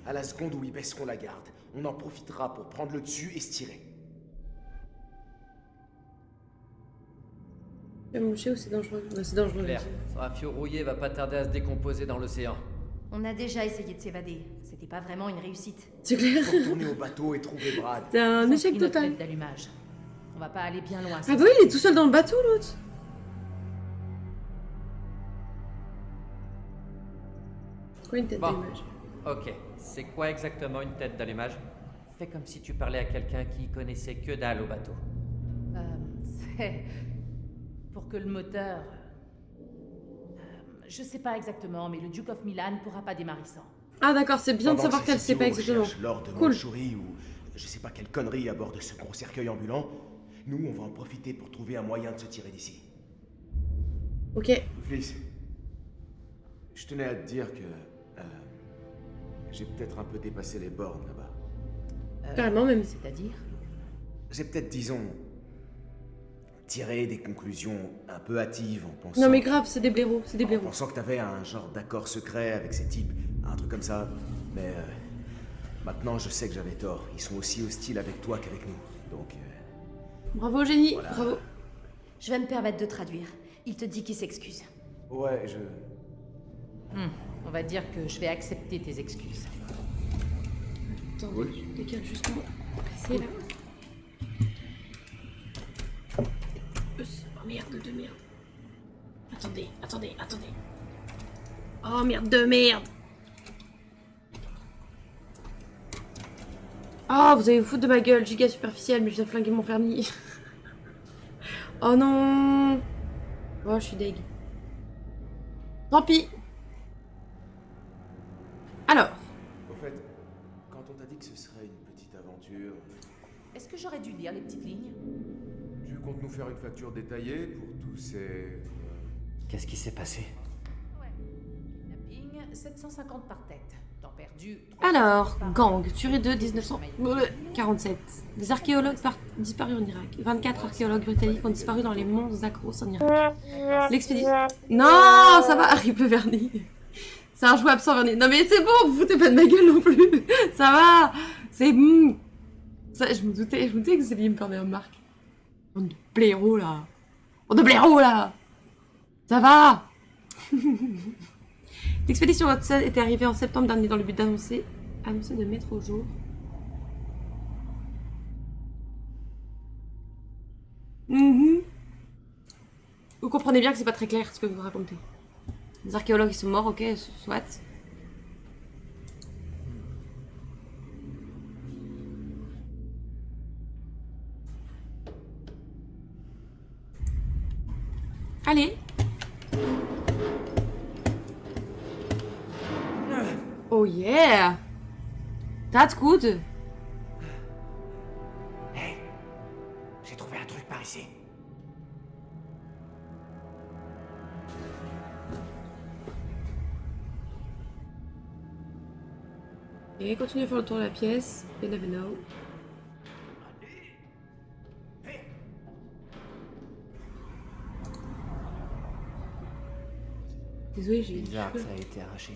À la seconde où ils baisseront la garde, on en profitera pour prendre le dessus et se tirer. C'est mouché ou c'est dangereux? Ouais, c'est dangereux. Claire, ce rafio rouillé va pas tarder à se décomposer dans l'océan. On a déjà essayé de s'évader. C'était pas vraiment une réussite. C'est clair. Faut retourner au bateau et trouver Brad. C'est un Ils ont échec pris notre total. lettre d'allumage. On va pas aller bien loin. Ah bah oui, il est tout seul dans le bateau, l'autre. Quoi une tête Bon. d'image? Ok, c'est quoi exactement une tête d'allumage? Fais comme si tu parlais à quelqu'un qui connaissait que dalle au bateau. C'est pour que le moteur... je sais pas exactement, mais le Duke of Milan pourra pas démarrer sans. Ah d'accord, c'est bien de Pendant savoir que qu'elle ces sait pas idiots exactement. cherchent l'or de Cool. Mandchourie ou je sais pas quelle connerie à bord de ce gros cercueil ambulant, nous on va en profiter pour trouver un moyen de se tirer d'ici. Ok. Fliss, je tenais à te dire que j'ai peut-être un peu dépassé les bornes là-bas. Carrément même. C'est-à-dire? J'ai peut-être, disons, tiré des conclusions un peu hâtives en pensant... Non mais grave, c'est des blaireaux, c'est des En blaireaux. pensant que t'avais un genre d'accord secret avec ces types, un truc comme ça. Mais maintenant je sais que j'avais tort. Ils sont aussi hostiles avec toi qu'avec nous. Donc... Bravo génie, Voilà. bravo. Je vais me permettre de traduire. Il te dit qu'il s'excuse. Ouais, je... On va dire que je vais accepter tes excuses. Attends, Oui. je décale juste mon PC là. Oh merde de merde. Attendez. Oh merde de merde. Oh, vous allez vous foutre de ma gueule, giga superficielle, mais je viens de flinguer mon vernis. Oh non. Oh, je suis deg. Tant pis. Alors. Au fait, quand on t'a dit que ce serait une petite aventure, Est-ce que j'aurais dû lire les petites lignes? tu comptes nous faire une facture détaillée pour tous ces... Qu'est-ce qui s'est passé? Ouais. Kidnapping, 750 par tête. Temps perdu. 3 Alors, par- gang, tuerie de 1947. Des archéologues disparus en Irak. 24 archéologues britanniques ont disparu dans les monts Zakros en Irak. L'expédition... Non, ça va, rip le vernis. C'est un jouable sans vernis. Non mais c'est bon, vous foutez pas de ma gueule non plus. Ça va, c'est... Ça, je me doutais que vous alliez me faire des remarques. Bande de blaireaux là. Bande de blaireaux là. Ça va. L'expédition Hudson était arrivée en septembre dernier dans le but d'annoncer de mettre au jour. Vous comprenez bien que c'est pas très clair ce que vous racontez. Les archéologues ils sont morts, ok, soit. Allez. Oh yeah. That's good. Hey, j'ai trouvé un truc par ici. Et continue à faire le tour de la pièce. You never know. Désolé, j'ai... Bizarre que ça ait été arraché.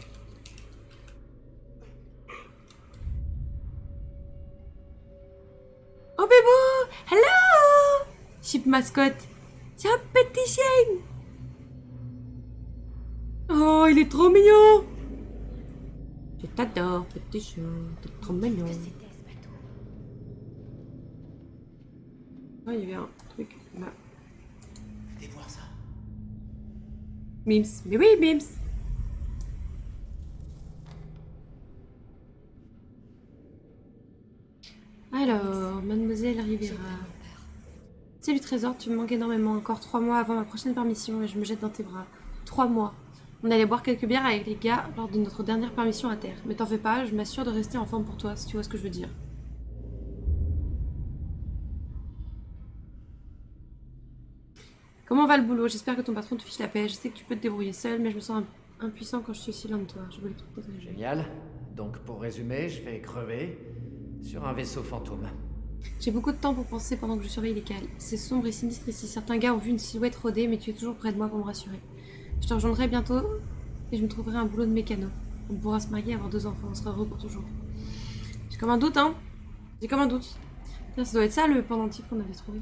Oh bébé! Hello! Chip mascotte. C'est un petit chien. Oh, il est trop mignon. Je t'adore, petit chien. T'es trop mignon. Que c'était ce bateau? Oh, il y avait un truc là. Venez voir ça. Mims. Mais oui, Mims. Alors, mademoiselle Rivera. Salut Trésor, tu me manques énormément. Encore 3 mois avant ma prochaine permission et je me jette dans tes bras. 3 mois. On allait boire quelques bières avec les gars lors de notre dernière permission à terre. Mais t'en fais pas, je m'assure de rester en forme pour toi, si tu vois ce que je veux dire. Comment va le boulot? J'espère que ton patron te fiche la paix. Je sais que tu peux te débrouiller seul, mais je me sens impuissant quand je suis aussi loin de toi. Je voulais te protéger. Génial. Donc pour résumer, je vais crever sur un vaisseau fantôme. J'ai beaucoup de temps pour penser pendant que je surveille les cales. C'est sombre et sinistre ici. Certains gars ont vu une silhouette rôder, mais tu es toujours près de moi pour me rassurer. Je te rejoindrai bientôt et je me trouverai un boulot de mécano. On pourra se marier et avoir 2 enfants, on sera heureux pour toujours. J'ai comme un doute, hein. J'ai comme un doute. Tiens, ça doit être ça le pendentif qu'on avait trouvé.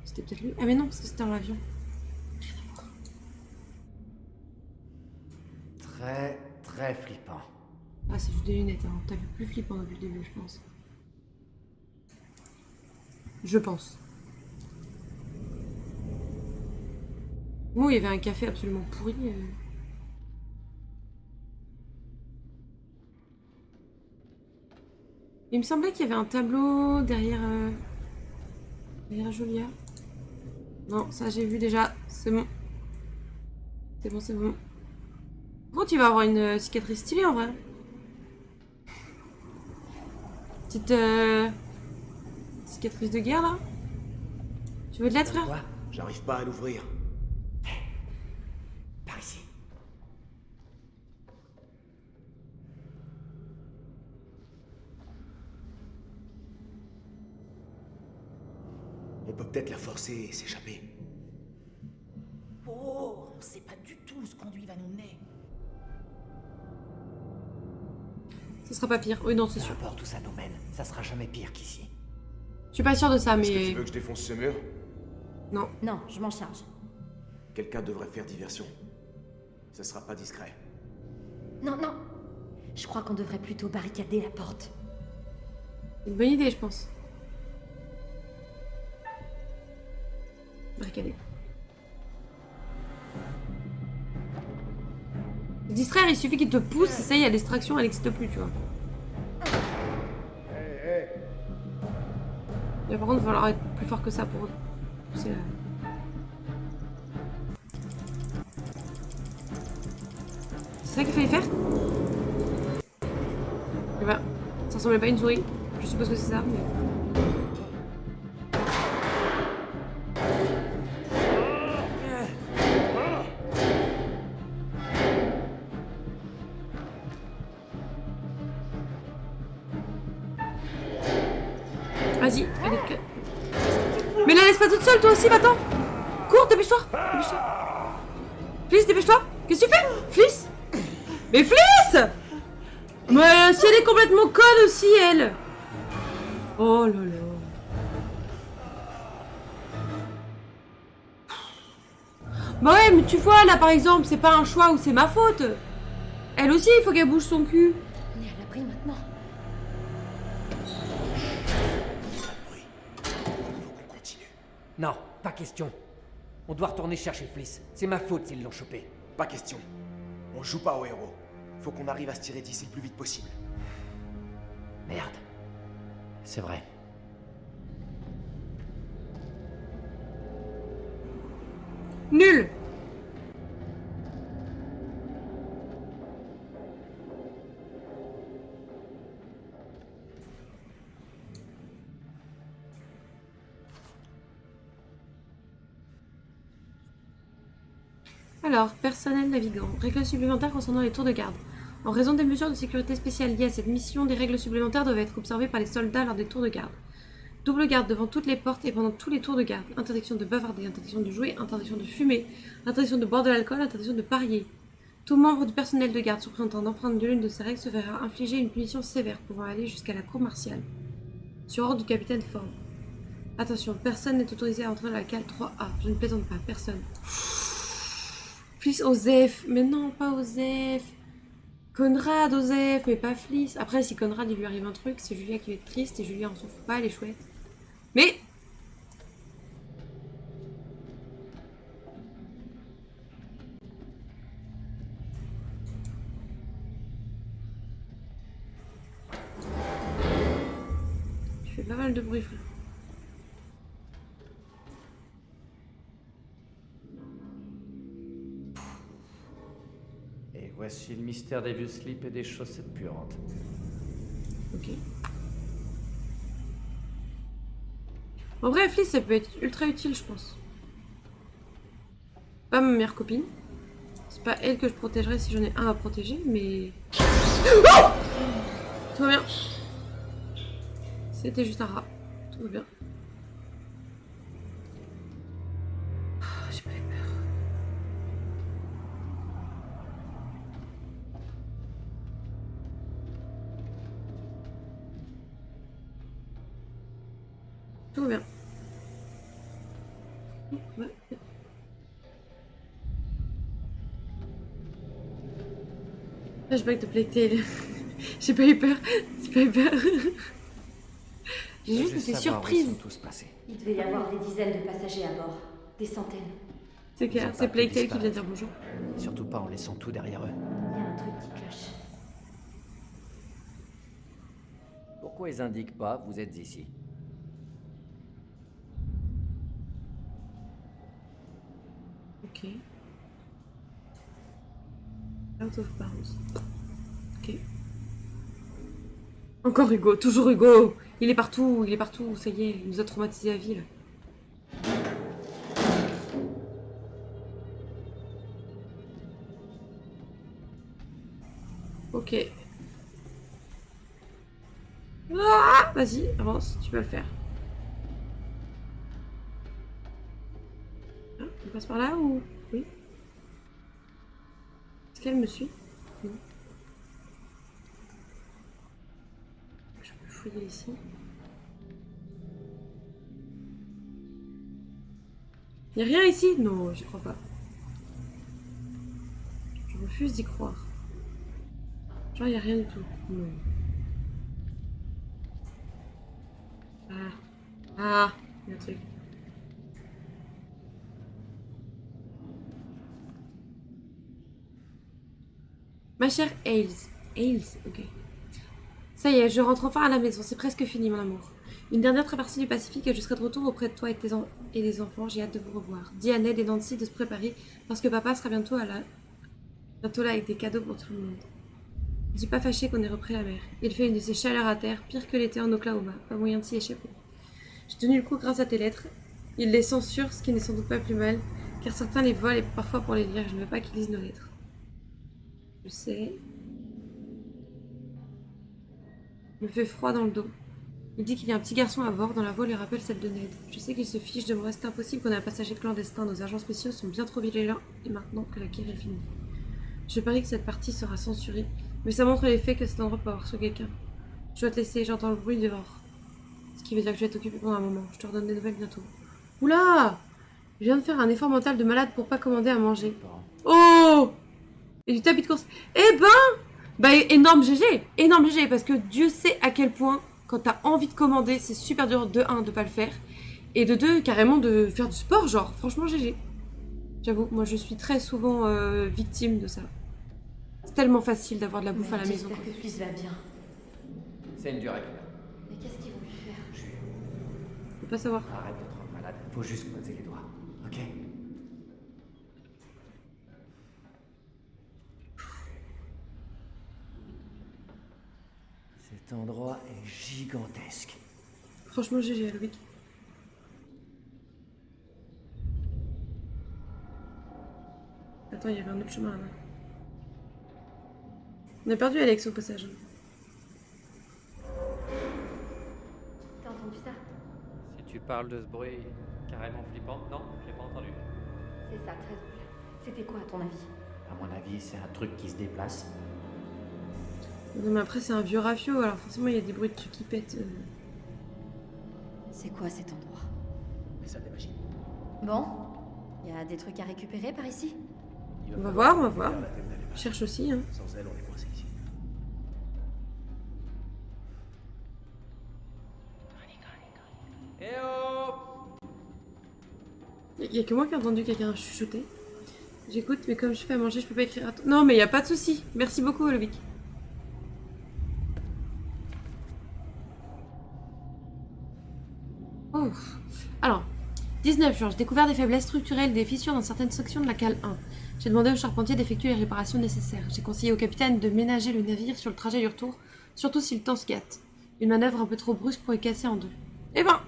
C'était peut-être lui. Ah mais non, parce que c'était dans l'avion. Très, très flippant. Ah, c'est juste des lunettes, hein. T'as vu plus flippant depuis le début, je pense. Je pense. Bon, il y avait un café absolument pourri. Il me semblait qu'il y avait un tableau derrière... derrière Julia. Non, ça j'ai vu déjà. C'est bon. C'est bon, c'est bon. Bon, tu vas avoir une cicatrice stylée en vrai. Petite cicatrice de guerre là. Tu veux de l'aide, frère? Quoi? J'arrive pas à l'ouvrir. Par ici. On peut peut-être la forcer et s'échapper. Oh, on sait pas du tout où ce conduit va nous mener. Ce sera pas pire. Oui, non, c'est Peu sûr. importe où ça nous mène, ça sera jamais pire qu'ici. Je suis pas sûre de ça, Est-ce que mais... tu veux que je défonce ce mur? Non. Non, je m'en charge. Quelqu'un devrait faire diversion. Ça sera pas discret. Non, non. Je crois qu'on devrait plutôt barricader la porte. Une bonne idée, je pense. Barricader. Distraire, il suffit qu'il te pousse, et ça y est, la distraction, elle n'existe plus, tu vois. Mais par contre, il va falloir être plus fort que ça pour pousser la... C'est ça qu'il fallait faire? Et bah, ça ressemblait pas à une souris. Je suppose que c'est ça, mais... Vas-y, allez. Mais la laisse pas toute seule, toi aussi, va-t'en. Cours, dépêche-toi. Dépêche-toi. Fliss, dépêche-toi. Qu'est-ce que tu fais? Fliss? Mais Fliss! Mais si elle est complètement conne aussi, elle. Oh là là. Bah ouais, mais tu vois, là, par exemple, c'est pas un choix ou c'est ma faute. Elle aussi, il faut qu'elle bouge son cul. On est à l'abri maintenant. Non, pas question. On doit retourner chercher Fliss. C'est ma faute s'ils l'ont chopé. Pas question. On joue pas au héros. Faut qu'on arrive à se tirer d'ici le plus vite possible. Merde. C'est vrai. Nul. Alors, personnel navigant. Règles supplémentaires concernant les tours de garde. En raison des mesures de sécurité spéciales liées à cette mission, des règles supplémentaires doivent être observées par les soldats lors des tours de garde. Double garde devant toutes les portes et pendant tous les tours de garde. Interdiction de bavarder, interdiction de jouer, interdiction de fumer, interdiction de boire de l'alcool, interdiction de parier. Tout membre du personnel de garde soupçonnant d'enfreindre de l'une de ces règles se verra infliger une punition sévère pouvant aller jusqu'à la cour martiale. Sur ordre du capitaine Ford. Attention, personne n'est autorisé à entrer dans la cale 3A. Je ne plaisante pas, personne. Fliss, Osef. Mais non, pas Osef. Conrad, Osef, mais pas Fliss. Après, si Conrad, il lui arrive un truc, c'est Julia qui va être triste et Julia, on s'en fout pas, elle est chouette. Mais... Tu fais pas mal de bruit, frère. Et voici le mystère des vieux slips et des chaussettes puantes. Ok. En vrai, Fliss, ça peut être ultra utile, je pense. Pas ma meilleure copine. C'est pas elle que je protégerais si j'en ai un à protéger, mais... Oh! Tout va bien. C'était juste un rat. Tout va bien. J'ai pas eu peur. Tout va bien. Ouais. Flashback de Plague Tale. J'ai pas eu peur. J'ai pas eu peur. J'ai juste été surprise. Il devait y avoir des dizaines de passagers à bord. Des centaines. C'est clair, c'est Plague Tale qui vient dire bonjour. Surtout pas en laissant tout derrière eux. Il y a un truc qui cloche. Pourquoi ils indiquent pas vous êtes ici? Ok. Out of bounds. Ok. Encore Hugo, toujours Hugo. Il est partout, ça y est, il nous a traumatisé la vie là. Ok. Ah, vas-y, avance, tu peux le faire. Ah, on passe par là ou... Oui. Est-ce qu'elle me suit? Non. Je peux fouiller ici. Y'a rien ici? Non, j'y crois pas. Je refuse d'y croire. Genre, y'a rien du tout. Non. Ah, y'a un truc. Ma chère Ailes. Ailes, ok. Ça y est, je rentre enfin à la maison. C'est presque fini, mon amour. Une dernière traversée du Pacifique et je serai de retour auprès de toi et des enfants. J'ai hâte de vous revoir. Dis à Ned et Nancy de se préparer parce que papa sera bientôt là avec des cadeaux pour tout le monde. Je suis pas fâchée qu'on ait repris la mer. Il fait une de ces chaleurs à terre, pire que l'été en Oklahoma. Pas moyen de s'y échapper. J'ai tenu le coup grâce à tes lettres. Il les censure, ce qui n'est sans doute pas plus mal, car certains les volent et parfois pour les lire. Je ne veux pas qu'ils lisent nos lettres. Je sais. Il me fait froid dans le dos. Il dit qu'il y a un petit garçon à bord dont la voix lui rappelle celle de Ned. Je sais qu'il se fiche de moi. C'est impossible qu'on ait un passager clandestin. Nos agents spéciaux sont bien trop vigilants et maintenant que la guerre est finie. Je parie que cette partie sera censurée, mais ça montre l'effet que cet endroit peut avoir sur quelqu'un. Je dois te laisser, j'entends le bruit dehors. Ce qui veut dire que je vais t'occuper pendant un moment. Je te redonne des nouvelles bientôt. Oula! Je viens de faire un effort mental de malade pour pas commander à manger. Oh! Et du tapis de course. Eh ben! Bah énorme GG, parce que Dieu sait à quel point, quand t'as envie de commander, c'est super dur de 1 de pas le faire, et de 2 carrément de faire du sport, genre, franchement GG. J'avoue, moi je suis très souvent victime de ça. C'est tellement facile d'avoir de la bouffe à la maison. J'espère que Fliss va bien. C'est une durée. Mais qu'est-ce qu'ils vont lui faire? Faut pas savoir. Arrête de te rendre malade, faut juste croiser les doigts, ok? Cet endroit est gigantesque. Franchement GG, Loïc. Attends, il y avait un autre chemin là-bas. On a perdu Alex au passage. T'as entendu ça? Si tu parles de ce bruit carrément flippant, non, j'ai pas entendu. C'est ça, très drôle. C'était quoi à ton avis? À mon avis, c'est un truc qui se déplace. Non mais après c'est un vieux rafio, alors forcément il y a des bruits de trucs qui pètent. C'est quoi cet endroit? Mais ça des machines. Bon, y a des trucs à récupérer par ici? On va voir. Je cherche aussi, hein. Sans elle, on est coincé ici. Eh oh! Il y a que moi qui ai entendu quelqu'un chuchoter. J'écoute, mais comme je fais à manger, je peux pas écrire à toi. Non mais il y a pas de souci. Merci beaucoup, Loïc. Oh. Alors, 19 juin, j'ai découvert des faiblesses structurelles, des fissures dans certaines sections de la cale 1. J'ai demandé au charpentier d'effectuer les réparations nécessaires. J'ai conseillé au capitaine de ménager le navire sur le trajet du retour, surtout si le temps se gâte. Une manœuvre un peu trop brusque pourrait casser en deux. Eh ben,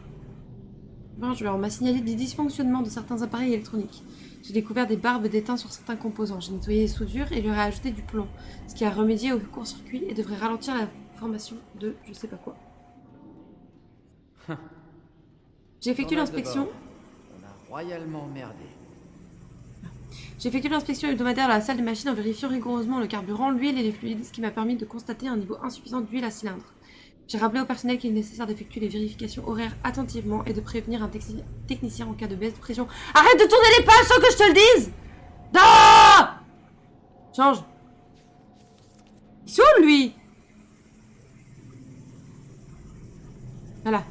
on m'a signalé des dysfonctionnements de certains appareils électroniques. J'ai découvert des barbes d'étain sur certains composants. J'ai nettoyé les soudures et leur ai ajouté du plomb, ce qui a remédié au court-circuit et devrait ralentir la formation de je sais pas quoi. J'ai effectué l'inspection. On a royalement merdé. J'ai effectué l'inspection hebdomadaire de la salle des machines en vérifiant rigoureusement le carburant, l'huile et les fluides, ce qui m'a permis de constater un niveau insuffisant d'huile à cylindre. J'ai rappelé au personnel qu'il est nécessaire d'effectuer les vérifications horaires attentivement et de prévenir un technicien en cas de baisse de pression. Arrête de tourner les pages sans que je te le dise! Non! Change. Il saoule, lui! Voilà.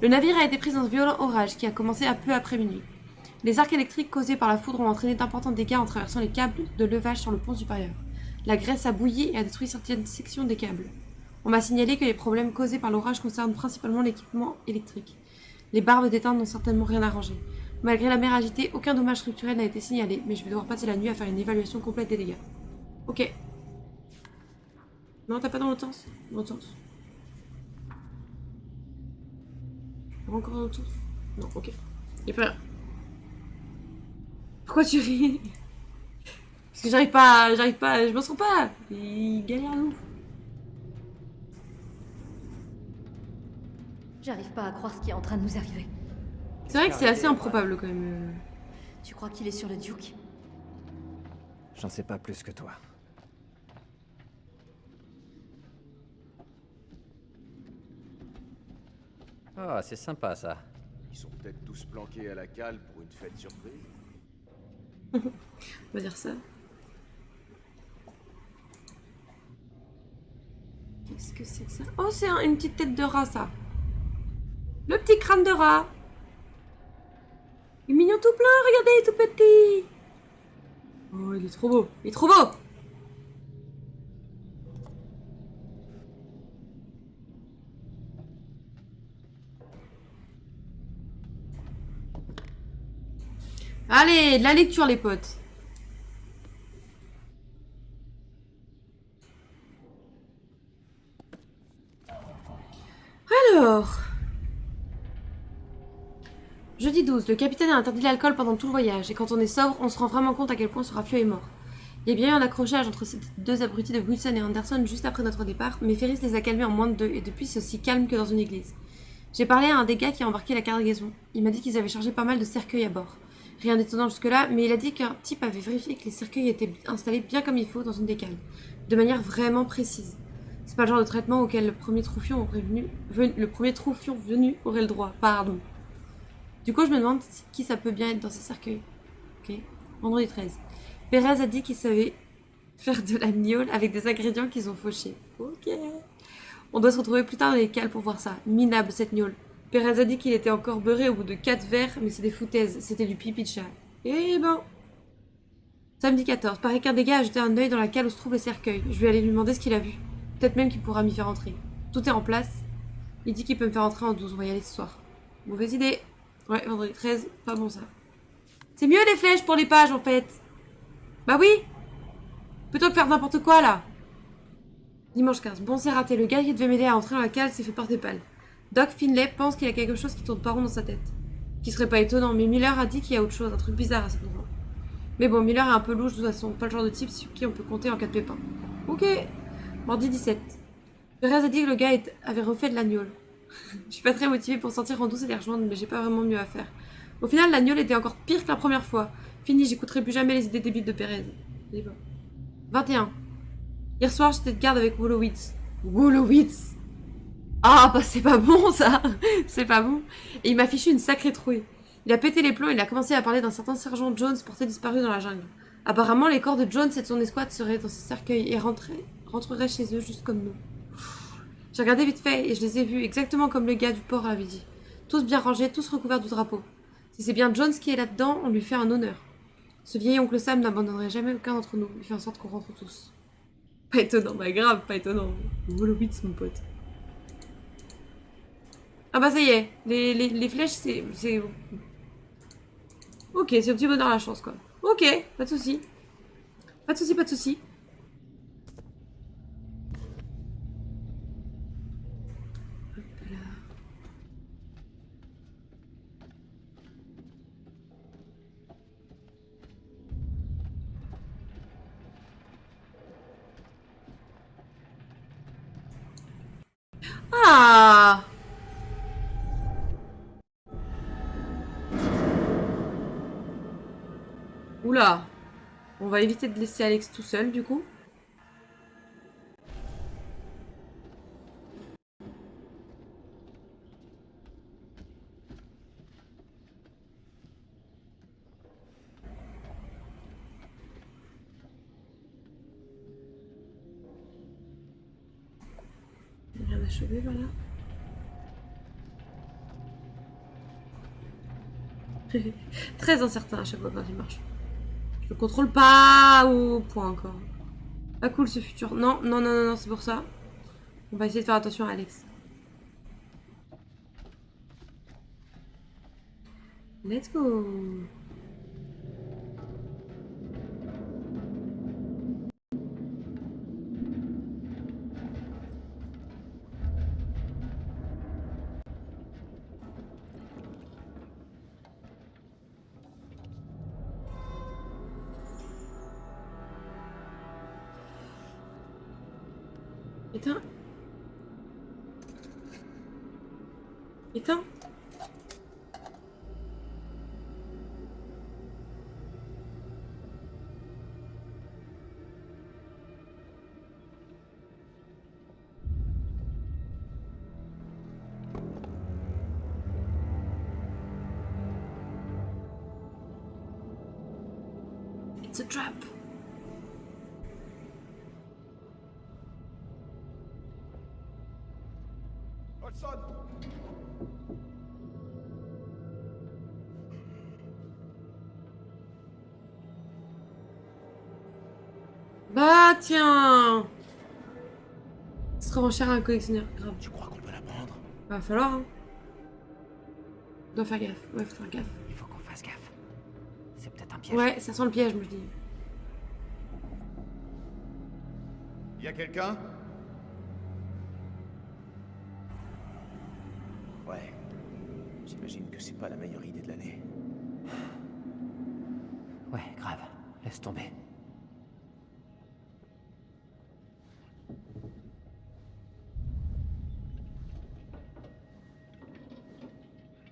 Le navire a été pris dans un violent orage qui a commencé à peu après minuit. Les arcs électriques causés par la foudre ont entraîné d'importants dégâts en traversant les câbles de levage sur le pont supérieur. La graisse a bouilli et a détruit certaines sections des câbles. On m'a signalé que les problèmes causés par l'orage concernent principalement l'équipement électrique. Les barbes d'éteinte n'ont certainement rien arrangé. Malgré la mer agitée, aucun dommage structurel n'a été signalé, mais je vais devoir passer la nuit à faire une évaluation complète des dégâts. Ok. Non, t'as pas dans l'autre sens? Dans l'autre sens. Encore dans l'autre sens? Non, ok. Y'a pas rien. Pourquoi tu ris? Parce que j'arrive pas, je m'en sors pas. Il galère de ouf. J'arrive pas à croire ce qui est en train de nous arriver. C'est vrai que c'est assez improbable quand même. Tu crois qu'il est sur le Duke? J'en sais pas plus que toi. Oh, c'est sympa ça. Ils sont peut-être tous planqués à la cale pour une fête surprise. On va dire ça. Qu'est-ce que c'est que ça? Oh, c'est une petite tête de rat, ça. Le petit crâne de rat. Il est mignon tout plein, regardez, tout petit. Oh, il est trop beau. Il est trop beau. Allez, de la lecture, les potes. Alors... Jeudi 12, le capitaine a interdit l'alcool pendant tout le voyage, et quand on est sobre, on se rend vraiment compte à quel point ce rafio est mort. Il y a bien eu un accrochage entre ces deux abrutis de Wilson et Anderson juste après notre départ, mais Ferris les a calmés en moins de 2, et depuis c'est aussi calme que dans une église. J'ai parlé à un des gars qui a embarqué la cargaison. Il m'a dit qu'ils avaient chargé pas mal de cercueils à bord. Rien d'étonnant jusque-là, mais il a dit qu'un type avait vérifié que les cercueils étaient installés bien comme il faut dans une des cales, de manière vraiment précise. C'est pas le genre de traitement auquel le premier troufion venu aurait le droit, pardon. Du coup, je me demande qui ça peut bien être dans ces cercueils. Ok. Vendredi 13. Perez a dit qu'il savait faire de la gnôle avec des ingrédients qu'ils ont fauchés. Ok. On doit se retrouver plus tard dans les cales pour voir ça. Minable cette gnôle. Perez a dit qu'il était encore beurré au bout de 4 verres, mais c'est des foutaises. C'était du pipi de chat. Eh ben. Samedi 14. Paraît qu'un des gars a jeté un œil dans la cale où se trouvent les cercueils. Je vais aller lui demander ce qu'il a vu. Peut-être même qu'il pourra m'y faire entrer. Tout est en place. Il dit qu'il peut me faire entrer en 12. On va y aller ce soir. Mauvaise idée. Ouais, vendredi 13. Pas bon ça. C'est mieux les flèches pour les pages en fait. Bah oui. Plutôt que faire n'importe quoi là. Dimanche 15. Bon, c'est raté. Le gars qui devait m'aider à entrer dans la cale s'est fait porter pâle. Doc Finlay pense qu'il y a quelque chose qui tourne pas rond dans sa tête. Qui serait pas étonnant, mais Miller a dit qu'il y a autre chose, un truc bizarre à cet endroit. Mais bon, Miller est un peu louche de toute façon, pas le genre de type sur qui on peut compter en cas de pépin. Ok. Mardi 17. Perez a dit que le gars avait refait de l'agnole. Je suis pas très motivée pour sortir en douce et les rejoindre, mais j'ai pas vraiment mieux à faire. Au final, l'agnole était encore pire que la première fois. Fini, j'écouterai plus jamais les idées débiles de Perez. Et bon. 21. Hier soir, j'étais de garde avec Wolowitz. Wolowitz! Ah, bah c'est pas bon ça. C'est pas bon. Et il m'a fichu une sacrée trouée. Il a pété les plombs et il a commencé à parler d'un certain sergent Jones porté disparu dans la jungle. Apparemment, les corps de Jones et de son escouade seraient dans ces cercueils et rentreraient chez eux juste comme nous. J'ai regardé vite fait et je les ai vus exactement comme le gars du port avait dit. Tous bien rangés, tous recouverts du drapeau. Si c'est bien Jones qui est là-dedans, on lui fait un honneur. Ce vieil oncle Sam n'abandonnerait jamais aucun d'entre nous. Il fait en sorte qu'on rentre tous. Pas étonnant, bah grave, pas étonnant. Wolowitz, mon pote. Ah bah ça y est, les flèches c'est... Ok, c'est au petit bonheur la chance quoi. Ok, pas de soucis. Pas de soucis, pas de soucis. Hop là. Ah! Oula, on va éviter de laisser Alex tout seul du coup. pourrait choper par là. Très incertain à chaque fois quand il marche. Je le contrôle pas au point encore. Pas cool ce futur. Non, non, non, non, non, c'est pour ça. On va essayer de faire attention à Alex. Let's go. Éteins. Éteins. It's a trap. Hudson! Bah tiens. Ce sera cher à un collectionneur, grave. Tu crois qu'on peut la prendre? Va falloir, hein. On doit faire gaffe. Ouais, faut faire gaffe. Il faut qu'on fasse gaffe. C'est peut-être un piège. Ouais, ça sent le piège, je me dis. Y a quelqu'un? Ouais. J'imagine que c'est pas la meilleure idée de l'année. Ouais, grave. Laisse tomber.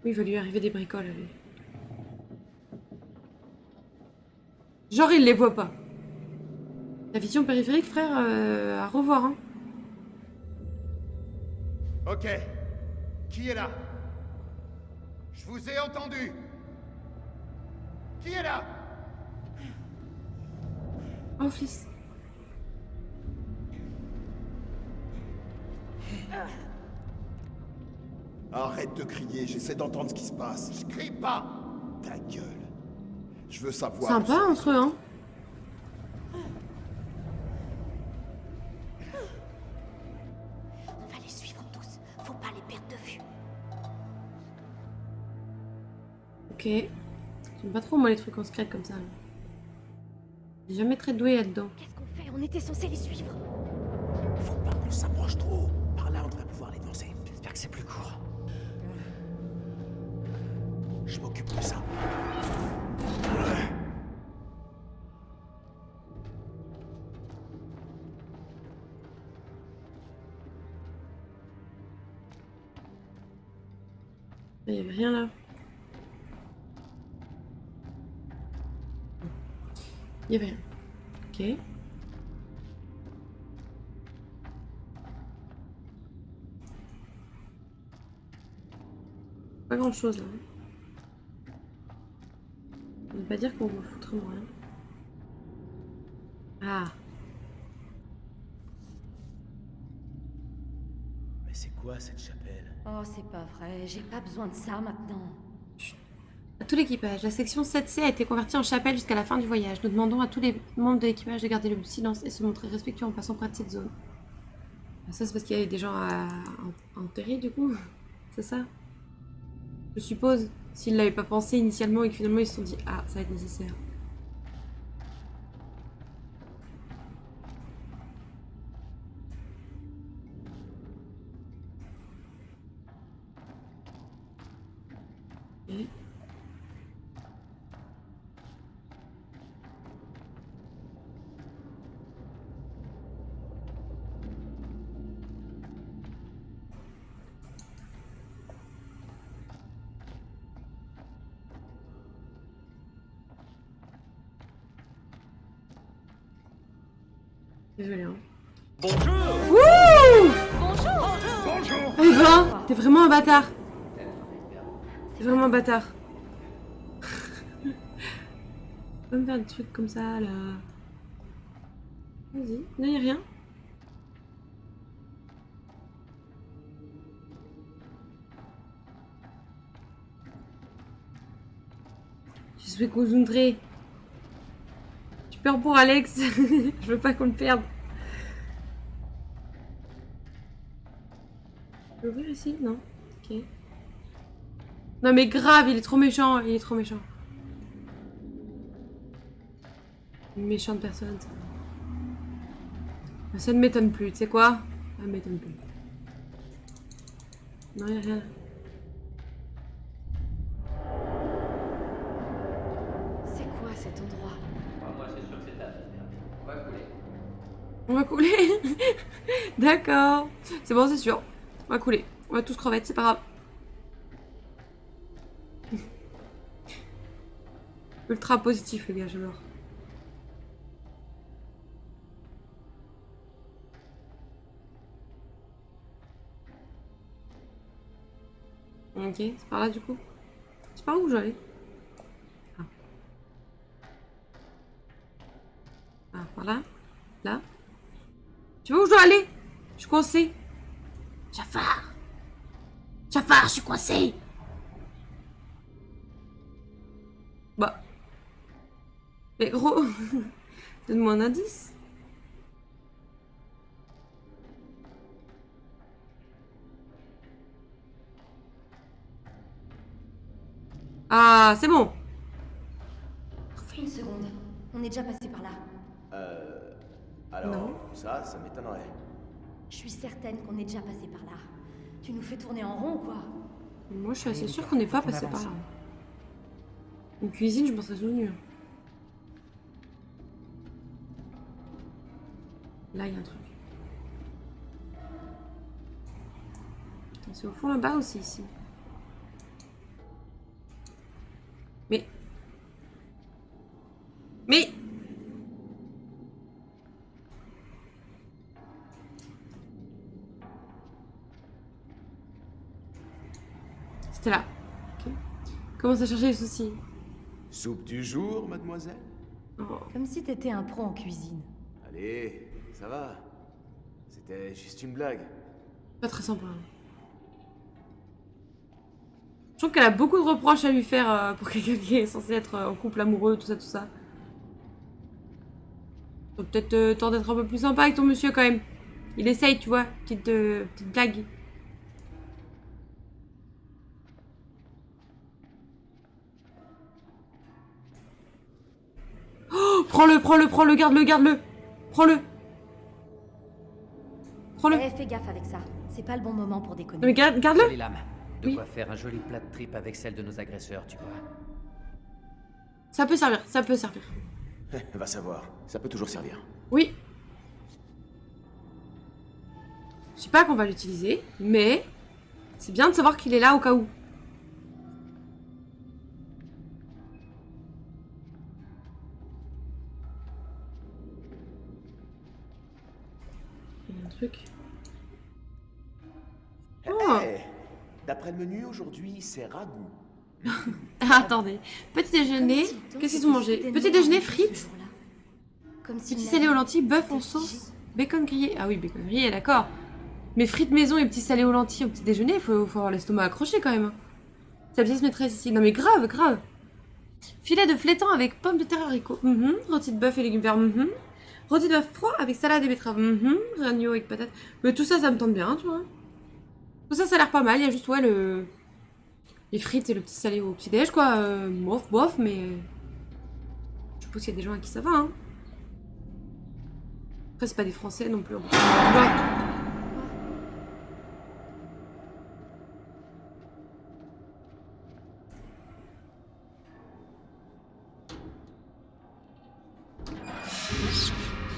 Oui, il va lui arriver des bricoles à lui. Genre, il les voit pas. La vision périphérique, frère, à revoir, hein. Ok. Qui est là? Je vous ai entendu. Qui est là? Oh, fils. Arrête de crier, j'essaie d'entendre ce qui se passe. Je crie pas. Ta gueule. Je veux savoir. Sympa entre eux, hein. On va les suivre tous. Faut pas les perdre de vue. Ok. J'aime pas trop, moi, les trucs en secret comme ça. J'ai jamais très doué là-dedans. Qu'est-ce qu'on fait? On était censés les suivre. Faut pas qu'on s'approche trop. Par là, on devrait pouvoir les danser. J'espère que c'est plus court. Je m'occupe de ça. Il y avait rien là. Il y avait rien. Ok. Pas grand chose là. On ne veut pas dire qu'on va foutre rien. Ah. Mais c'est quoi cette chapelle? Oh, c'est pas vrai. J'ai pas besoin de ça maintenant. À tout l'équipage, la section 7C a été convertie en chapelle jusqu'à la fin du voyage. Nous demandons à tous les membres de l'équipage de garder le silence et se montrer respectueux en passant près de cette zone. Ça, c'est parce qu'il y avait des gens à enterrer, du coup. C'est ça? Je suppose. S'ils l'avaient pas pensé initialement et que finalement ils se sont dit « Ah, ça va être nécessaire ». Et... Désolée, hein. Bonjour. Wouh! Bonjour. Bonjour. Eh ben, t'es vraiment un bâtard. T'es vraiment un bâtard. Pas me faire des trucs comme ça, là. Vas-y, non, y'a rien. Je suis concentré. J'ai peur pour Alex. Je veux pas qu'on le perde. Je peux ouvrir ici? Non. Ok. Non mais grave, il est trop méchant. Il est trop méchant. Une méchante personne. Ça ne m'étonne plus. Tu sais quoi? Ça ne m'étonne plus. Non, y'a rien. C'est quoi cet endroit? Moi, c'est sûr que c'est ta vie. On va couler. On va couler. D'accord. C'est bon, c'est sûr. On va couler. On va tous crevettes, c'est pas grave. Ultra positif, le gars, j'adore. Ok, c'est par là du coup. C'est par où j'allais? Ah. Ah, par là? Là? Tu vois où je dois aller? Je suis coincée. Jafar! Jafar, je suis coincée! Bah. Mais gros, donne-moi un indice. Ah, c'est bon. Une seconde. On est déjà passé par là. Alors, Non. ça m'étonnerait. Je suis certaine qu'on est déjà passé par là. Tu nous fais tourner en rond ou quoi? Moi, je suis assez sûre qu'on n'est pas passé par là. Une cuisine, je m'en serais souvenu. Là, il y a un truc. C'est au fond là-bas aussi, ici. Mais... C'était là. Ok. Commence à chercher les soucis. Soupe du jour, mademoiselle? Oh. Comme si t'étais un pro en cuisine. Allez, ça va. C'était juste une blague. Pas très sympa. Je trouve qu'elle a beaucoup de reproches à lui faire pour quelqu'un qui est censé être en couple amoureux, tout ça, tout ça. Faut peut-être tenter d'être un peu plus sympa avec ton monsieur quand même. Il essaye, tu vois, petite blague. Oh, prends-le, garde-le. Prends-le. Prends-le. Eh, fais gaffe avec ça. C'est pas le bon moment pour déconner. Non mais garde-le. Jolie lame. De Oui. quoi faire un joli plat de tripes avec celle de nos agresseurs, tu vois. Ça peut servir, ça peut servir. Va savoir, ça peut toujours servir. Oui. Je sais pas qu'on va l'utiliser, mais c'est bien de savoir qu'il est là au cas où. Il y a un truc. Oh. Eh, d'après le menu, aujourd'hui, c'est ragoût. Ah, attendez. Petit déjeuner, qu'est-ce qu'ils ont mangé? Petit déjeuner, frites. Petit salé aux lentilles, bœuf en sauce, bacon grillé. Ah oui, bacon grillé, d'accord. Mais frites maison et petit salé aux lentilles au petit déjeuner, faut avoir l'estomac accroché quand même. Sa pièce maîtresse ici. Non mais grave. Filet de flétan avec pommes de terre et haricots. Rôti de bœuf et légumes verts. Rôti de bœuf froid avec salade et betterave. Agneau avec patates. Mais tout ça, ça me tente bien, tu vois. Tout ça, ça a l'air pas mal. Il y a juste, ouais, les frites et le petit salé au petit déj, quoi. Bof, mais... Je suppose qu'il y a des gens à qui ça va, hein. Après, c'est pas des Français non plus. Ouais.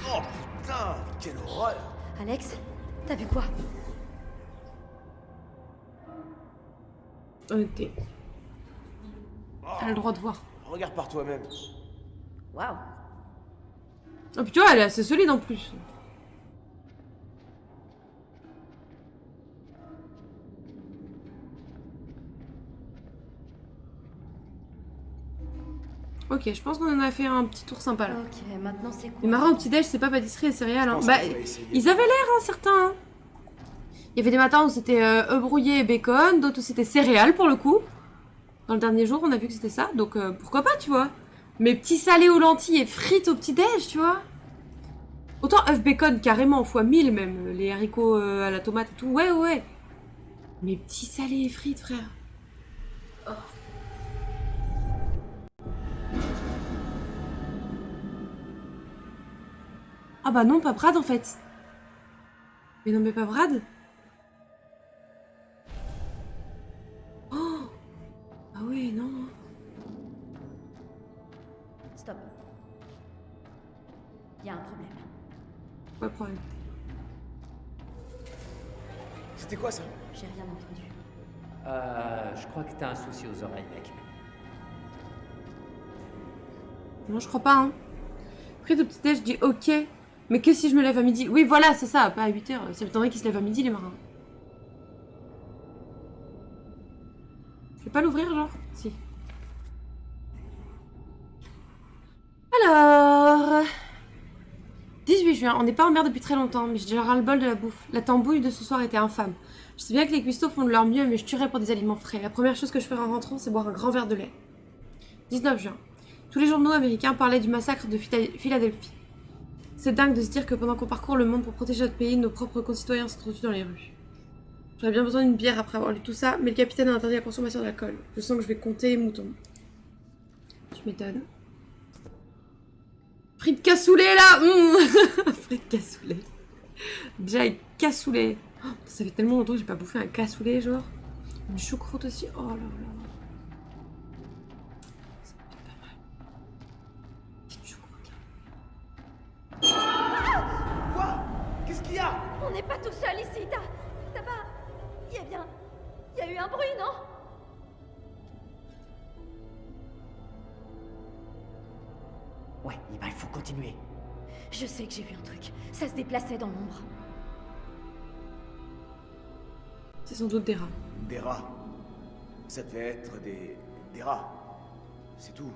Oh putain, quelle horreur! Alex, t'as vu quoi? Honnêteté. T'as le droit de voir. Regarde par toi-même. Waouh. Oh puis tu vois, elle est assez solide en plus. Ok, je pense qu'on en a fait un petit tour sympa là. Ok, maintenant c'est quoi? Les marrons au petit-déj, c'est pas pâtisserie et céréales. Hein. pense Bah, qu'on va essayer. ils avaient l'air, hein, certains. Hein. Il y avait des matins où c'était œufs brouillés et bacon, d'autres où c'était céréales pour le coup. Dans le dernier jour, on a vu que c'était ça, donc pourquoi pas, tu vois. Mes petits salés aux lentilles et frites au petit-déj, tu vois. Autant œuf bacon, carrément, fois 1000 même. Les haricots à la tomate et tout, ouais, ouais. Mes petits salés et frites, frère. Oh. Ah bah non, pas Brad en fait. Mais non, mais pas Brad. Oh. Ah ouais, non. Stop. Il y a un problème. Pas de problème. C'était quoi ça? J'ai rien entendu. Je crois que t'as un souci aux oreilles, mec. Non, je crois pas, hein. Après, de petit-déj, je dis ok. Mais que si je me lève à midi? Oui, voilà, c'est ça, pas à 8h. Ça m'étonnerait qu'ils se lèvent à midi, les marins. Je vais pas l'ouvrir, genre? Si. Alors... 18 juin, on n'est pas en mer depuis très longtemps, mais j'ai déjà ras-le-bol de la bouffe. La tambouille de ce soir était infâme. Je sais bien que les cuistots font de leur mieux, mais je tuerais pour des aliments frais. La première chose que je ferai en rentrant, c'est boire un grand verre de lait. 19 juin. Tous les journaux américains parlaient du massacre de Philadelphie. C'est dingue de se dire que pendant qu'on parcourt le monde pour protéger notre pays, nos propres concitoyens se trouvent dans les rues. J'aurais bien besoin d'une bière après avoir lu tout ça, mais le capitaine a interdit la consommation d'alcool. Je sens que je vais compter les moutons. Tu m'étonnes. Frites cassoulet là Frites cassoulet. Déjà, avec cassoulet. Oh, ça fait tellement longtemps que j'ai pas bouffé un cassoulet, genre. Une choucroute aussi. Oh là là. Ça peut être pas mal. Petite choucroute là. Quoi? Qu'est-ce qu'il y a? On n'est pas tout seul ici, t'as pas... Il y a eu un bruit, non? Ouais, il faut continuer. Je sais que j'ai vu un truc. Ça se déplaçait dans l'ombre. C'est sans doute des rats. Des rats. Ça devait être des rats. C'est tout.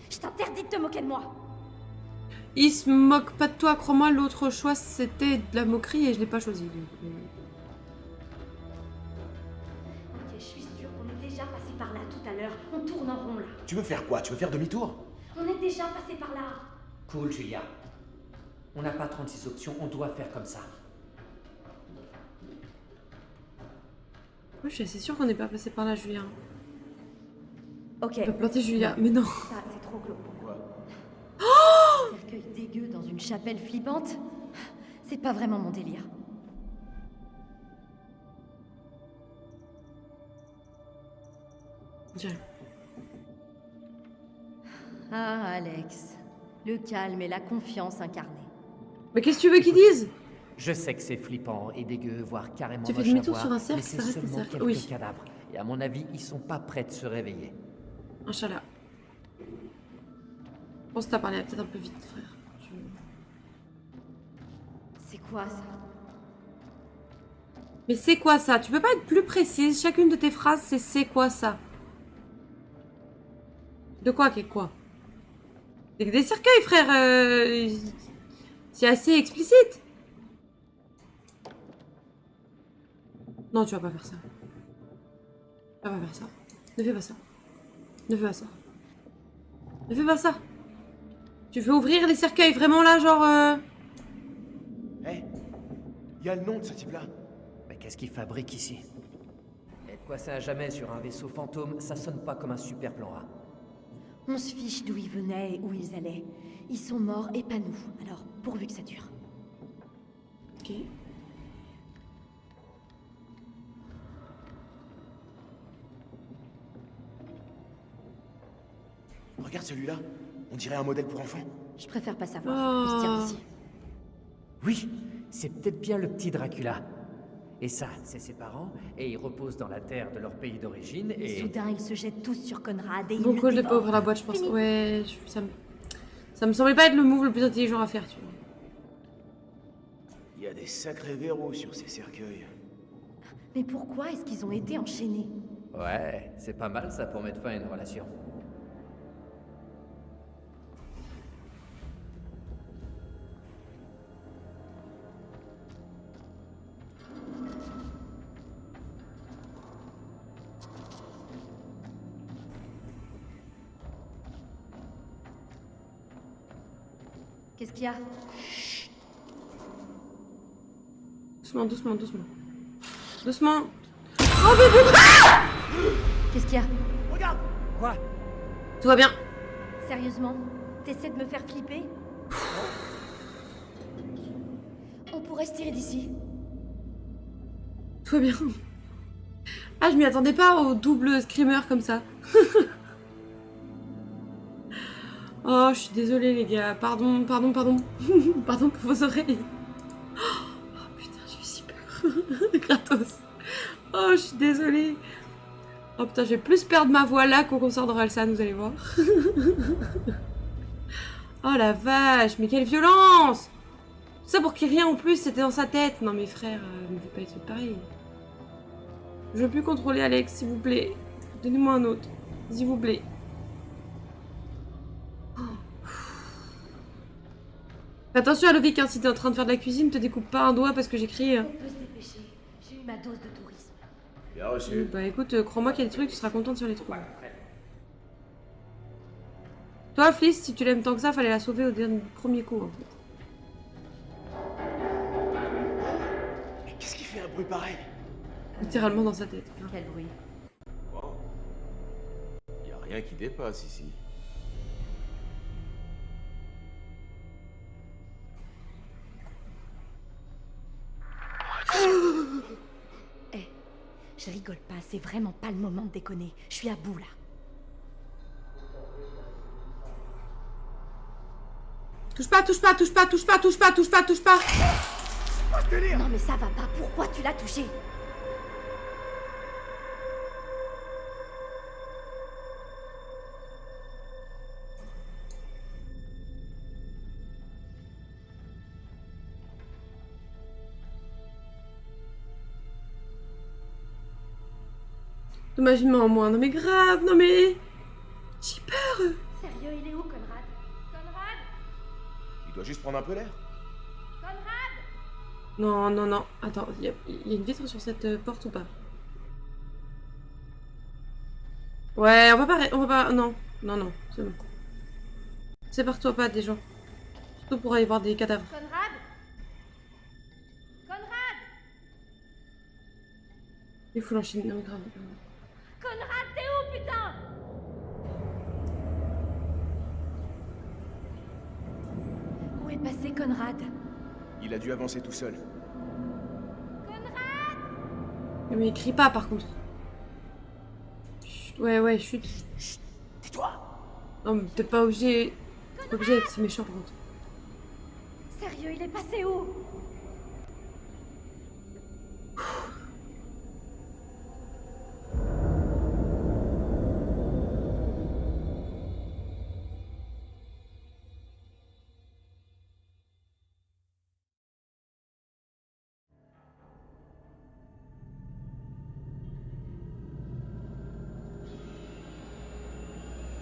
Je t'interdis de te moquer de moi. Il se moque pas de toi, crois-moi, l'autre choix c'était de la moquerie et je l'ai pas choisi. Donc, Ok, je suis sûre qu'on est déjà passé par là tout à l'heure. On tourne en rond là. Tu veux faire quoi? Tu veux faire demi-tour? On est déjà passé par là. Cool, Julia. On n'a pas 36 options, on doit faire comme ça. Moi, je suis assez sûre qu'on n'est pas passé par là, Julien. Ok. On va planter Julia, mais non. Ça, c'est trop glauque. Pourquoi? Oh! Cercueil dégueu dans une chapelle flippante. C'est pas vraiment mon délire. Tiens. Ah, Alex. Le calme et la confiance incarnés. Mais qu'est-ce que tu veux qu'ils disent? Je sais que c'est flippant et dégueu, voire carrément Tu fais moche à demi-tour voir, sur un cercle, mais c'est ça reste un seulement cercle. quelques Oui. cadavres. Et à mon avis, ils sont pas prêts de se réveiller. Inch'Allah. Je pense que t'as parlé peut-être un peu vite, frère. C'est quoi ça? Mais c'est quoi ça? Tu peux pas être plus précise? Chacune de tes phrases, c'est quoi ça? De quoi, qu'est quoi? Des cercueils, frère. C'est assez explicite. Non, tu vas pas faire ça. Tu vas pas faire ça. Ne fais pas ça. Ne fais pas ça. Ne fais pas ça. Tu veux ouvrir les cercueils vraiment là, genre... Hé, il y a le nom de ce type-là. Mais qu'est-ce qu'ils fabriquent ici? Être coincé à jamais sur un vaisseau fantôme, ça sonne pas comme un super plan A. On se fiche d'où ils venaient et où ils allaient. Ils sont morts et pas nous. Alors, pourvu que ça dure. Ok. Regarde celui-là. On dirait un modèle pour enfants. Je préfère pas savoir. On se tire d'ici. Oui, c'est peut-être bien le petit Dracula. Et ça, c'est ses parents, et ils reposent dans la terre de leur pays d'origine, Et et... soudain, ils se jettent tous sur Conrad et ils Donc, le je l'ai pas dévorent. ouvrir la boîte, je pense. Fini. Ouais, ça me semblait pas être le move le plus intelligent à faire, tu vois. Il y a des sacrés verrous sur ces cercueils. Mais pourquoi est-ce qu'ils ont été enchaînés? Ouais, c'est pas mal ça pour mettre fin à une relation. Qu'est-ce qu'il y a? Doucement, doucement, doucement. Doucement. Oh bébé! Qu'est-ce qu'il y a? Regarde! Quoi? Tout va bien. Sérieusement? T'essaies de me faire flipper? On pourrait se tirer d'ici. Tout va bien. Ah, je m'y attendais pas au double screamer comme ça. Oh, je suis désolée les gars. Pardon, pardon, pardon. Pardon pour vos oreilles. Oh putain, j'ai eu si peur. Gratos. Oh, je suis désolée. Oh putain, je vais plus perdre ma voix là qu'au concert d'Orelsan, vous allez voir. Oh la vache, mais quelle violence! Tout ça pour qu'il rien en plus, c'était dans sa tête. Non mais frère, ne faites pas des trucs pareils. Je veux plus contrôler Alex, s'il vous plaît. Donnez-moi un autre, s'il vous plaît. Oh. Attention à Lovic, hein, si t'es en train de faire de la cuisine, te découpe pas un doigt parce que j'ai crié. On peut se dépêcher. J'ai eu ma dose de tourisme. Bien reçu. Bah écoute, crois-moi qu'il y a des trucs, tu seras contente sur les trous. Toi, Fliss, si tu l'aimes tant que ça, fallait la sauver au premier coup en fait. Mais qu'est-ce qui fait un bruit pareil? Littéralement dans sa tête. Quel bruit? Wow. Y a rien qui dépasse ici. Eh, je rigole pas, c'est vraiment pas le moment de déconner. Je suis à bout là. Touche pas, touche pas, touche pas, touche pas, touche pas, touche pas, touche pas. Non mais ça va pas, pourquoi tu l'as touché? Dommagement en moins, non mais grave, non mais... J'ai peur. Sérieux, il est où Conrad? Conrad? Il doit juste prendre un peu l'air. Conrad? Non, non, non. Attends, il y a une vitre sur cette porte ou pas? Ouais, on va pas... Non, non, non, c'est bon. Sépare-toi pas des gens. Surtout pour aller voir des cadavres. Conrad? Conrad? Il faut l'enchaîner, non mais grave. Conrad, t'es où putain? Où est passé Conrad? Il a dû avancer tout seul. Mais crie pas par contre. Chut, ouais, chut. Chut, tais-toi. Non, mais t'es pas obligé. T'es pas obligé d'être si méchant par contre. Sérieux, il est passé où?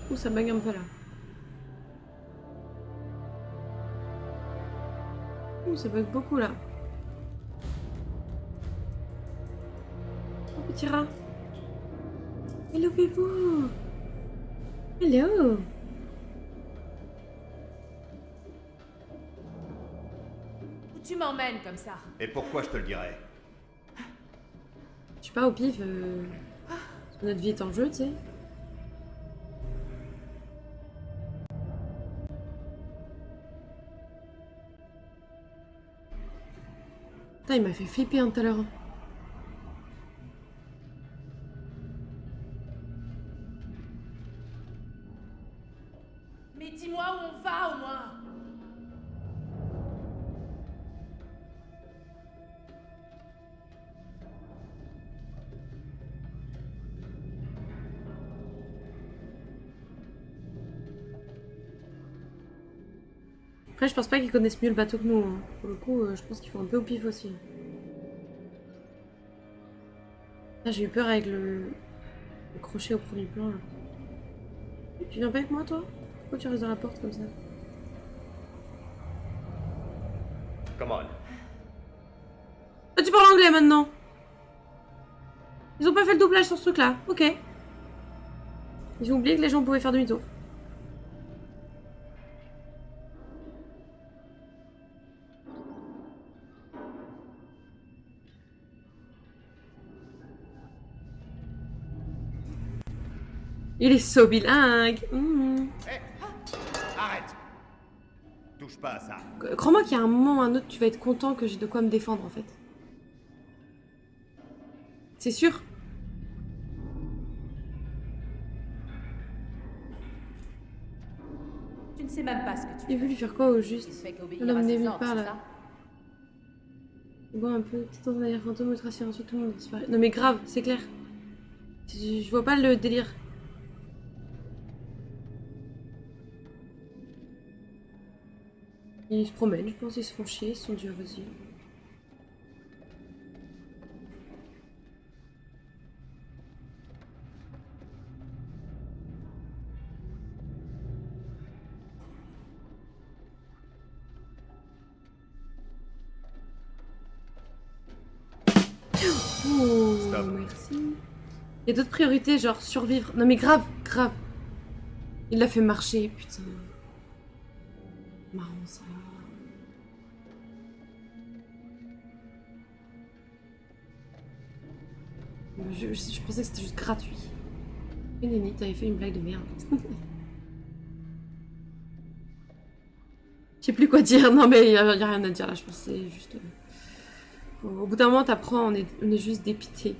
Ouh, ça bug un peu là. Ouh, ça bug beaucoup là. Oh, petit rat. Hello, bébou. Hello. Où tu m'emmènes comme ça? Et pourquoi je te le dirais? Je sais pas, au pif. Parce que notre vie est en jeu, tu sais. Putain, il m'a fait flipper tout à l'heure. Mais dis-moi où on va au moins. Après, je pense pas qu'ils connaissent mieux le bateau que nous. Hein. Pour le coup, je pense qu'ils font un peu au pif aussi. Là, j'ai eu peur avec le crochet au premier plan. Là. Tu viens pas avec moi, toi? Pourquoi tu restes dans la porte comme ça? Come on. Ah, tu parles anglais maintenant? Ils ont pas fait le doublage sur ce truc-là. Ok. Ils ont oublié que les gens pouvaient faire demi-tour. Il est so bilingue. Arrête. Touche pas à ça. Crois-moi qu'il y a un moment ou un autre, tu vas être content que j'ai de quoi me défendre, en fait. C'est sûr. Tu ne sais même pas ce que tu Il veut lui faire quoi au juste? fais qu'obéir L'homme à n'est ses nulle ordres, part, c'est là. ça? Bon, un peu, peut-être dans un air fantôme ou tracé, ensuite tout le monde disparaît. Non mais grave, c'est clair. Je vois pas le délire. Ils se promènent, je pense, ils se font chier, ils se sont dit, ah, vas-y. Oh, Stop. merci. Il y a d'autres priorités, genre survivre. Non mais grave, grave. Il l'a fait marcher, putain. Marrant ça. Je pensais que c'était juste gratuit. Et Nenny, t'avais fait une blague de merde. Je sais plus quoi dire. Non mais y a rien à dire là, je pense que c'est juste... Au bout d'un moment, t'apprends, on est juste dépité.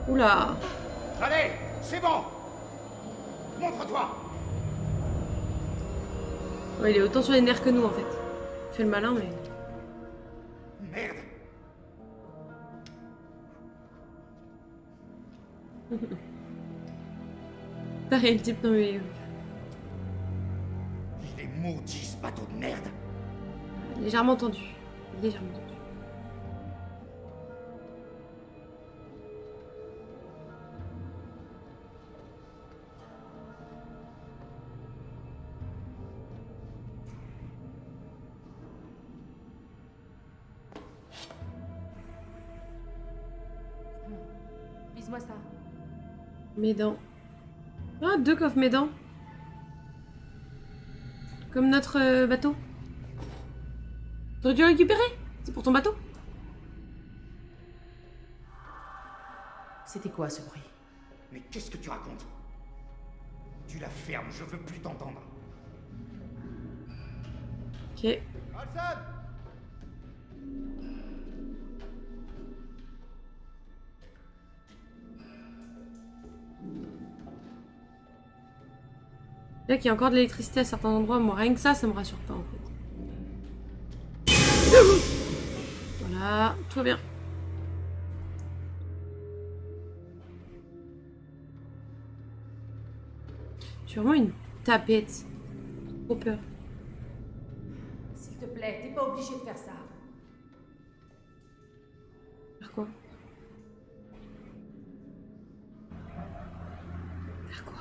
Oula. Allez, c'est bon. Montre-toi. Ouais, il est autant sur les nerfs que nous en fait. Il fait le malin mais... Merde. T'as rien le type, non mais... Il est maudit ce bateau de merde. Légèrement tendu. Légèrement tendu. Vise-moi ça. Mes dents. Ah, 2 coffres mes dents. Comme notre bateau. T'aurais dû le récupérer. C'est pour ton bateau. C'était quoi ce bruit? Mais qu'est-ce que tu racontes? Tu la fermes, je veux plus t'entendre. Ok. Olson! Là qu'il y a encore de l'électricité à certains endroits, moi rien que ça me rassure pas en fait. Voilà, tout va bien. Je suis vraiment une tapette. Trop peur. S'il te plaît, t'es pas obligé de faire ça. Faire quoi? Faire quoi?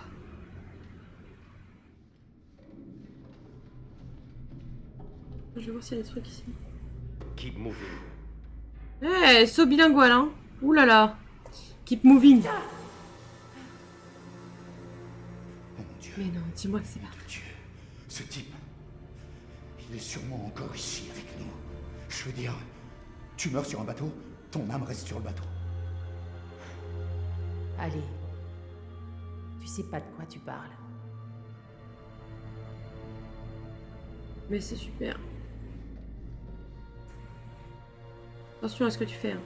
Je vais voir s'il y a des trucs ici. Keep moving. Eh, so bilingual, hein. Ouh là là. Keep moving. Oh mon Dieu. Mais non, dis-moi que c'est pas. Dieu, ce type, il est sûrement encore ici avec nous. Je veux dire, tu meurs sur un bateau, ton âme reste sur le bateau. Allez. Tu sais pas de quoi tu parles. Mais c'est super. Attention à ce que tu fais. Hein.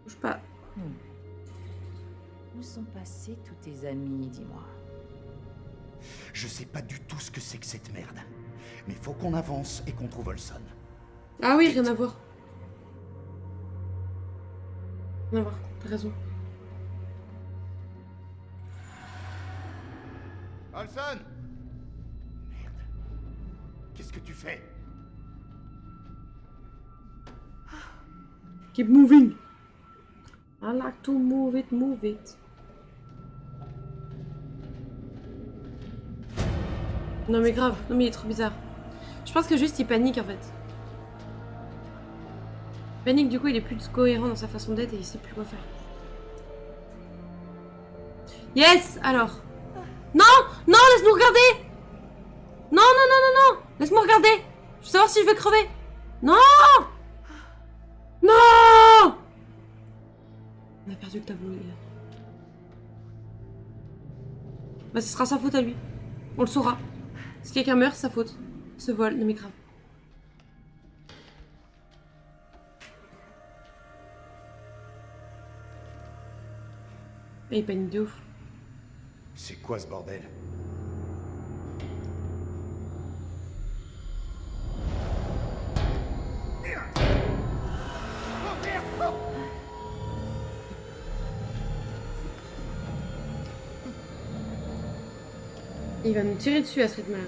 Bouge pas. Où sont passés tous tes amis, dis-moi? Je sais pas du tout ce que c'est que cette merde. Mais faut qu'on avance et qu'on trouve Olson. Ah oui, rien à voir. Rien à voir, t'as raison. Olson! Merde. Qu'est-ce que tu fais? Keep moving. I like to move it, move it. Non mais grave, non mais il est trop bizarre. Je pense que juste il panique en fait. Il panique, du coup il est plus cohérent dans sa façon d'être et il sait plus quoi faire. Yes. Alors. Non. Non, laisse-nous regarder. Non, non, non, non, non. Laisse-moi regarder. Je veux savoir si je vais crever. Non. Non. On a perdu le tableau les gars. Bah ce sera sa faute à lui. On le saura. Si quelqu'un meurt, c'est sa faute. Ce vol, non mais grave. Et il panique de ouf. C'est quoi ce bordel? Il va nous tirer dessus à ce rythme-là.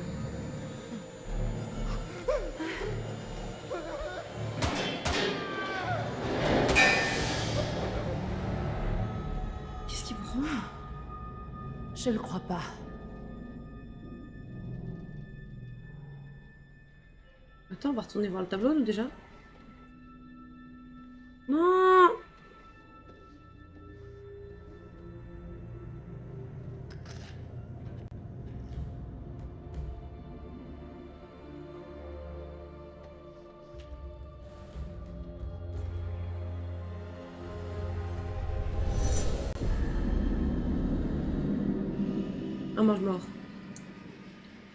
Qu'est-ce qu'il prend? Je le crois pas. Attends, on va retourner voir le tableau, nous, déjà. Non. Un mange-mort.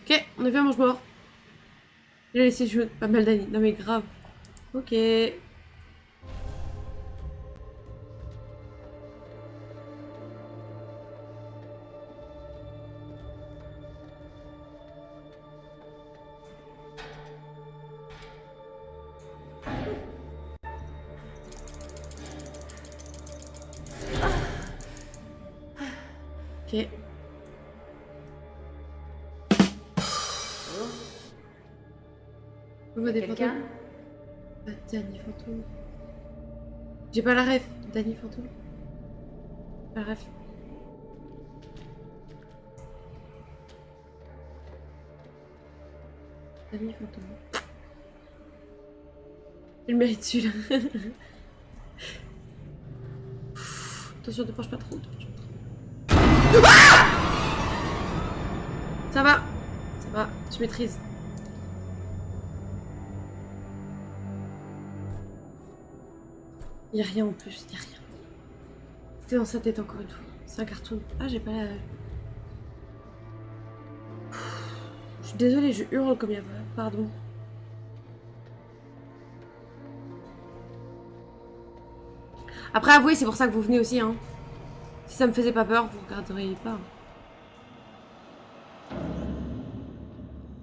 Ok, on a vu un mange-mort. Il a laissé jouer pas mal d'années. Non mais grave. Ok. Ok. On voit des Quelqu'un? fantômes. Bah, Danny Fantôme. J'ai pas la ref. Danny Fantôme. Pas la ref. Danny Fantôme. Il le mérite celui-là. Attention, ne penche pas trop. Ah! Ça va. Ça va. Je maîtrise. Y'a rien en plus, y'a rien. C'était dans sa tête encore une fois. C'est un cartoon. Ah, j'ai pas la... Je suis désolée, je hurle comme y'a pas. Pardon. Après, avouez, c'est pour ça que vous venez aussi, hein. Si ça me faisait pas peur, vous regarderiez pas.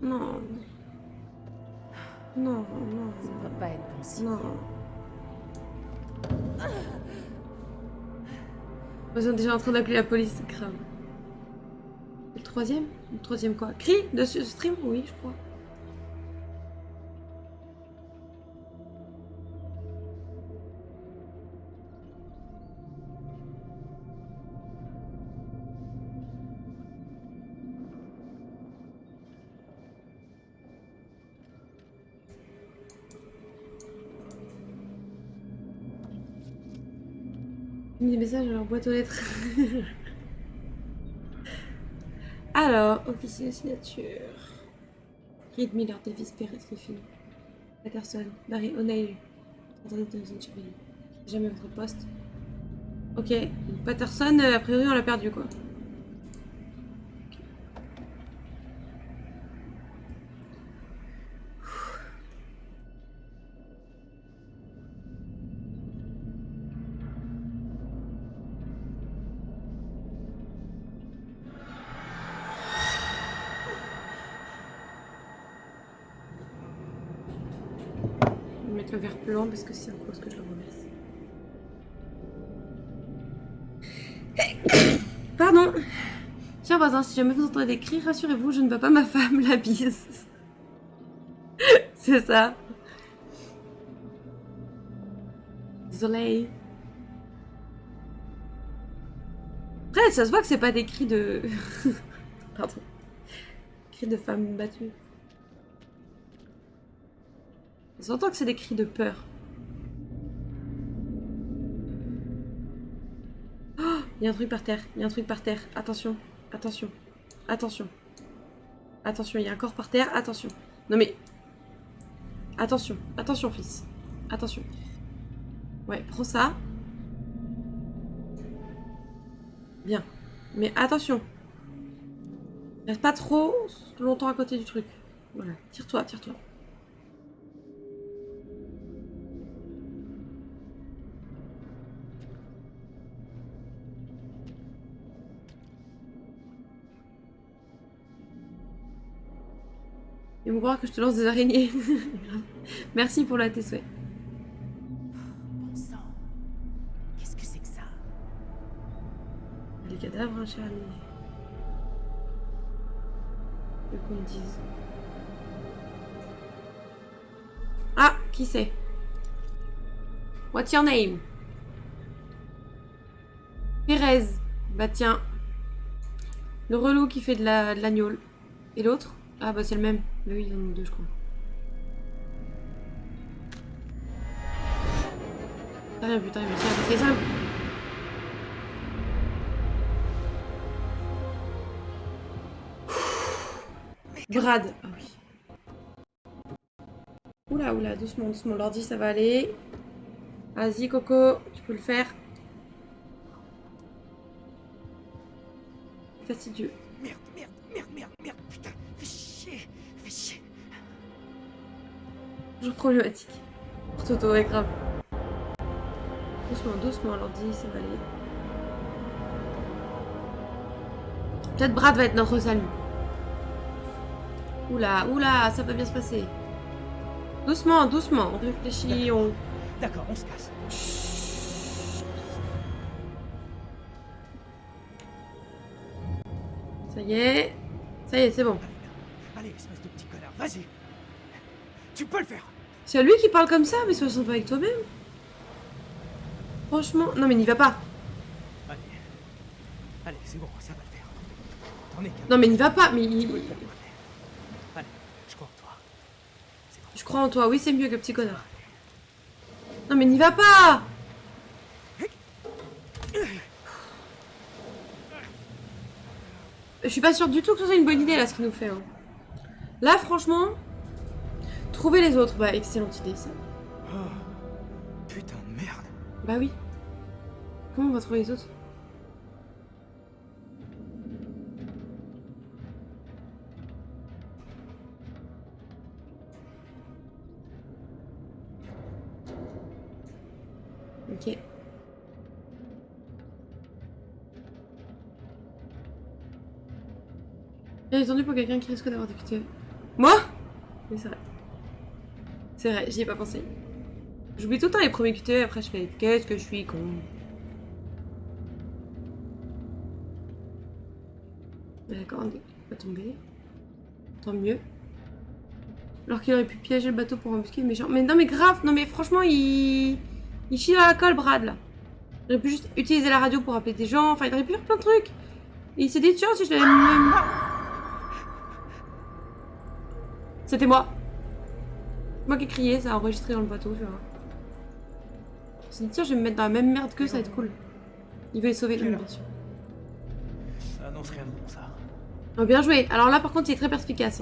Non. Non, non. Ça va pas être possible. Non. Ils sont déjà en train d'appeler la police, c'est grave. Et le troisième? Le troisième quoi? Cri de ce stream? Oui, je crois. Des messages dans leur boîte aux lettres. Alors, officier de signature. Reed Miller, Davis, Perez, Griffin. Patterson, Barry O'Neill. Attendez, dans une surveillance. Jamais votre poste. Ok, Patterson, a priori on l'a perdu quoi. Je vais mettre le verre blanc parce que c'est en cause que je le remercie. Pardon. Chers voisins, si jamais vous entendez des cris, rassurez-vous, je ne bats pas ma femme, la bise. C'est ça. Désolée. Après, ça se voit que c'est pas des cris de... Pardon. Cris de femmes battues. Ça s'entend que c'est des cris de peur. Oh, il y a un truc par terre. Il y a un truc par terre. Attention. Attention. Attention. Attention, il y a un corps par terre. Attention. Non mais... Attention. Attention, fils. Attention. Ouais, prends ça. Bien. Mais attention. Reste pas trop longtemps à côté du truc. Voilà. Tire-toi, tire-toi. Ils vont croire que je te lance des araignées. Merci pour tes souhaits. Bon sang. Qu'est-ce que c'est que ça? Des cadavres, hein, cher ami. Que qu'on me dise. Ah, qui c'est? What's your name? Pérez. Bah tiens. Le relou qui fait de l'agnole. Et l'autre? Ah bah c'est le même. Mais oui, il y en a deux, je crois. T'as rien vu, tiens, c'est simple. Brad. Ah oui. Oula, oula, doucement, doucement. L'ordi, ça va aller. Vas-y, Coco, tu peux le faire. Fastidieux. Merde, merde, merde, merde, merde, putain, fais chier, fais chier. Toujours problématique. Pour Toto, ouais, grave. Doucement, doucement, l'ordi, ça va aller. Peut-être Brad va être notre salut. Oula, oula, ça va bien se passer. Doucement, doucement, on réfléchit, on... D'accord, on se casse. Ça y est, c'est bon. Allez, espèce de petit connard, vas-y. Tu peux le faire. C'est à lui qui parle comme ça, mais sois sympa avec toi-même. Franchement, non mais n'y va pas. Allez, allez, c'est bon, ça va le faire. T'en es capable. Non mais n'y va pas, mais Allez, je crois en toi. Je crois en toi, oui c'est mieux que petit connard. Non mais n'y va pas. Je suis pas sûre du tout que ce soit une bonne idée là ce qu'il nous fait. Hein. Là franchement, trouver les autres, bah excellente idée ça. Oh, putain de merde. Bah oui. Comment on va trouver les autres? Ok. Bien entendu pour quelqu'un qui risque d'avoir des QTE. Moi? Oui, c'est vrai. C'est vrai, j'y ai pas pensé. J'oublie tout le temps les premiers QTE, après je fais qu'est-ce que je suis con. D'accord, on va tomber. Tant mieux. Alors qu'il aurait pu piéger le bateau pour embusquer le méchant. Mais non mais grave, non mais franchement il chie dans la colle Brad là. Il aurait pu juste utiliser la radio pour appeler des gens, enfin il aurait pu faire plein de trucs. Et il s'est dit tiens si je l'avais même... C'était moi. Moi qui ai crié, ça a enregistré dans le bateau, tu vois. Il s'est dit tiens je vais me mettre dans la même merde que ça va être cool. Il veut les sauver, donc, bien sûr. Ça annonce rien de bon ça. Oh, bien joué. Alors là par contre il est très perspicace.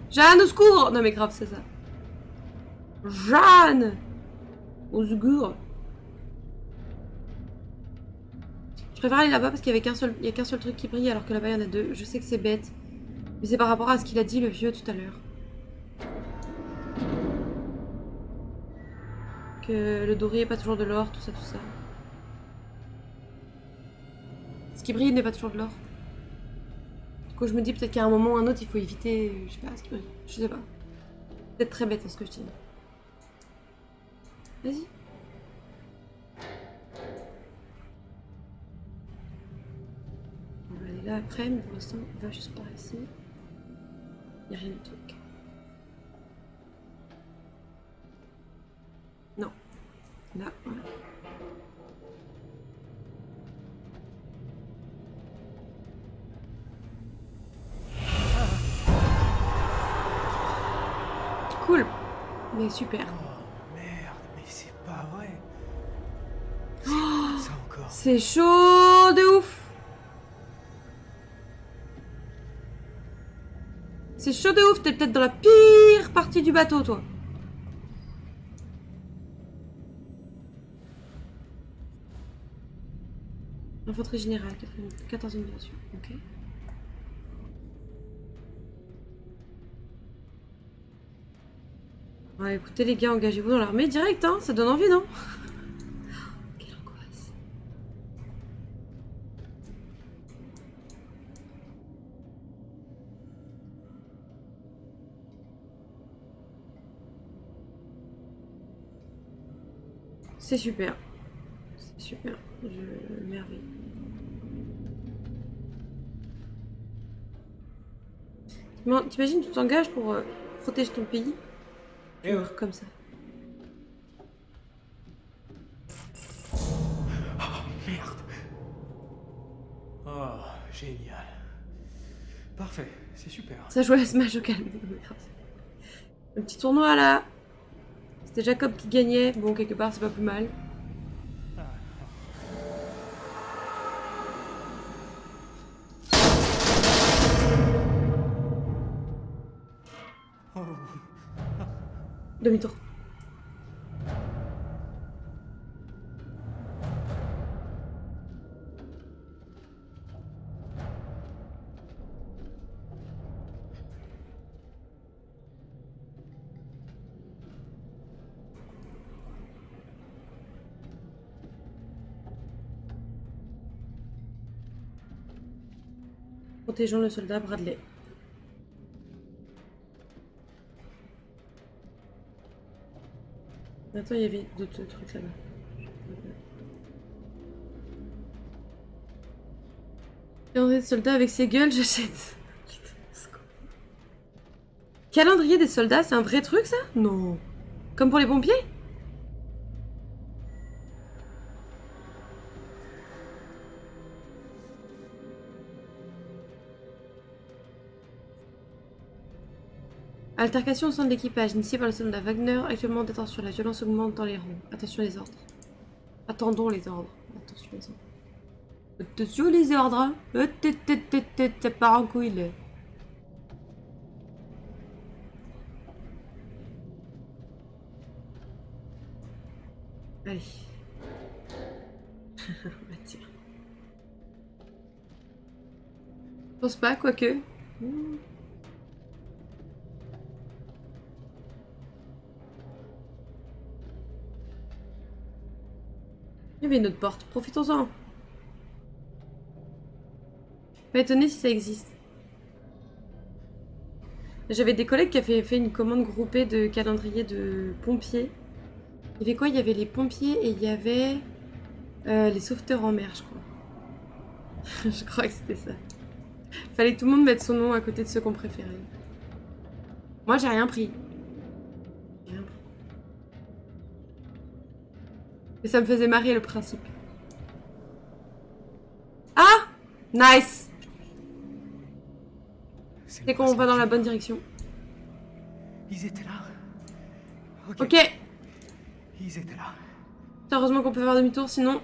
Jeanne, au secours! Non mais grave, c'est ça. Jeanne! Au secours. Je préfère aller là-bas parce qu'il y avait qu'un seul truc qui brille alors que là-bas il y en a deux. Je sais que c'est bête. Mais c'est par rapport à ce qu'il a dit le vieux tout à l'heure. Que le doré n'est pas toujours de l'or, tout ça, tout ça. Ce qui brille n'est pas toujours de l'or. Du coup, je me dis peut-être qu'à un moment ou un autre, il faut éviter, je sais pas, ce qui brille. Je sais pas. Peut-être très bête, hein, ce que je dis. Vas-y. On va aller là après, mais pour l'instant, on va juste par ici. Y a rien du tout. Ok. Non. Là, voilà. Cool. Mais super. Oh merde, mais c'est pas vrai. Oh, Ça encore. c'est chaud de ouf. C'est chaud de ouf, t'es peut-être dans la pire partie du bateau, toi. Infanterie générale, 14e version, ok. Ouais, écoutez les gars, engagez-vous dans l'armée direct, hein, ça donne envie, non? Quelle angoisse. C'est super. C'est super. Merveille. Bon, t'imagines, tu t'engages pour protéger ton pays? Tu meurs comme ça. Oh merde. Oh, génial. Parfait, c'est super. Ça jouait à Smash au calme. Un petit tournoi là. C'était Jacob qui gagnait. Bon, quelque part, c'est pas plus mal. Demi-tour. Protégeons le soldat Bradley. Attends, il y avait d'autres trucs là-bas. Calendrier de soldats avec ses gueules, j'achète. Calendrier des soldats, c'est un vrai truc ça? Non. Comme pour les pompiers? Altercation au sein de l'équipage, initiée par le soldat Wagner. Actuellement en détention, la violence augmente dans les rangs. Attention les ordres. Attendons les ordres. Attention les ordres. Attention les ordres, hein. Ça part en couille là. Allez. Bah tiens. Je pense pas, quoique. Il y avait une autre porte, profitons-en. Pas étonné si ça existe. J'avais des collègues qui avaient fait une commande groupée de calendrier de pompiers. Il y avait quoi? Il y avait les pompiers et il y avait les sauveteurs en mer, je crois. Je crois que c'était ça. Fallait que tout le monde mette son nom à côté de ceux qu'on préférait. Moi, j'ai rien pris. Rien pris. Et ça me faisait marrer le principe. Ah! Nice! C'est qu'on va dans la bonne direction. Ils étaient là. Ok. Ils étaient là. Heureusement qu'on peut faire demi-tour, sinon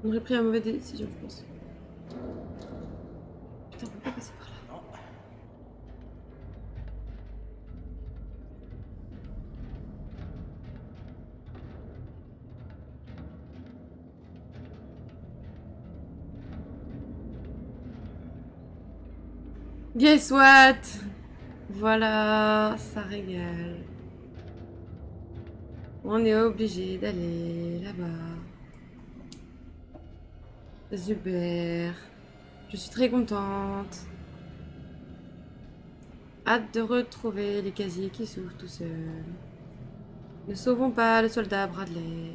on aurait pris une mauvaise décision, je pense. Putain, on peut pas passer par là. Guess what? Voilà, ça régale. On est obligé d'aller là-bas. Super. Je suis très contente. Hâte de retrouver les casiers qui s'ouvrent tout seuls. Ne sauvons pas le soldat Bradley.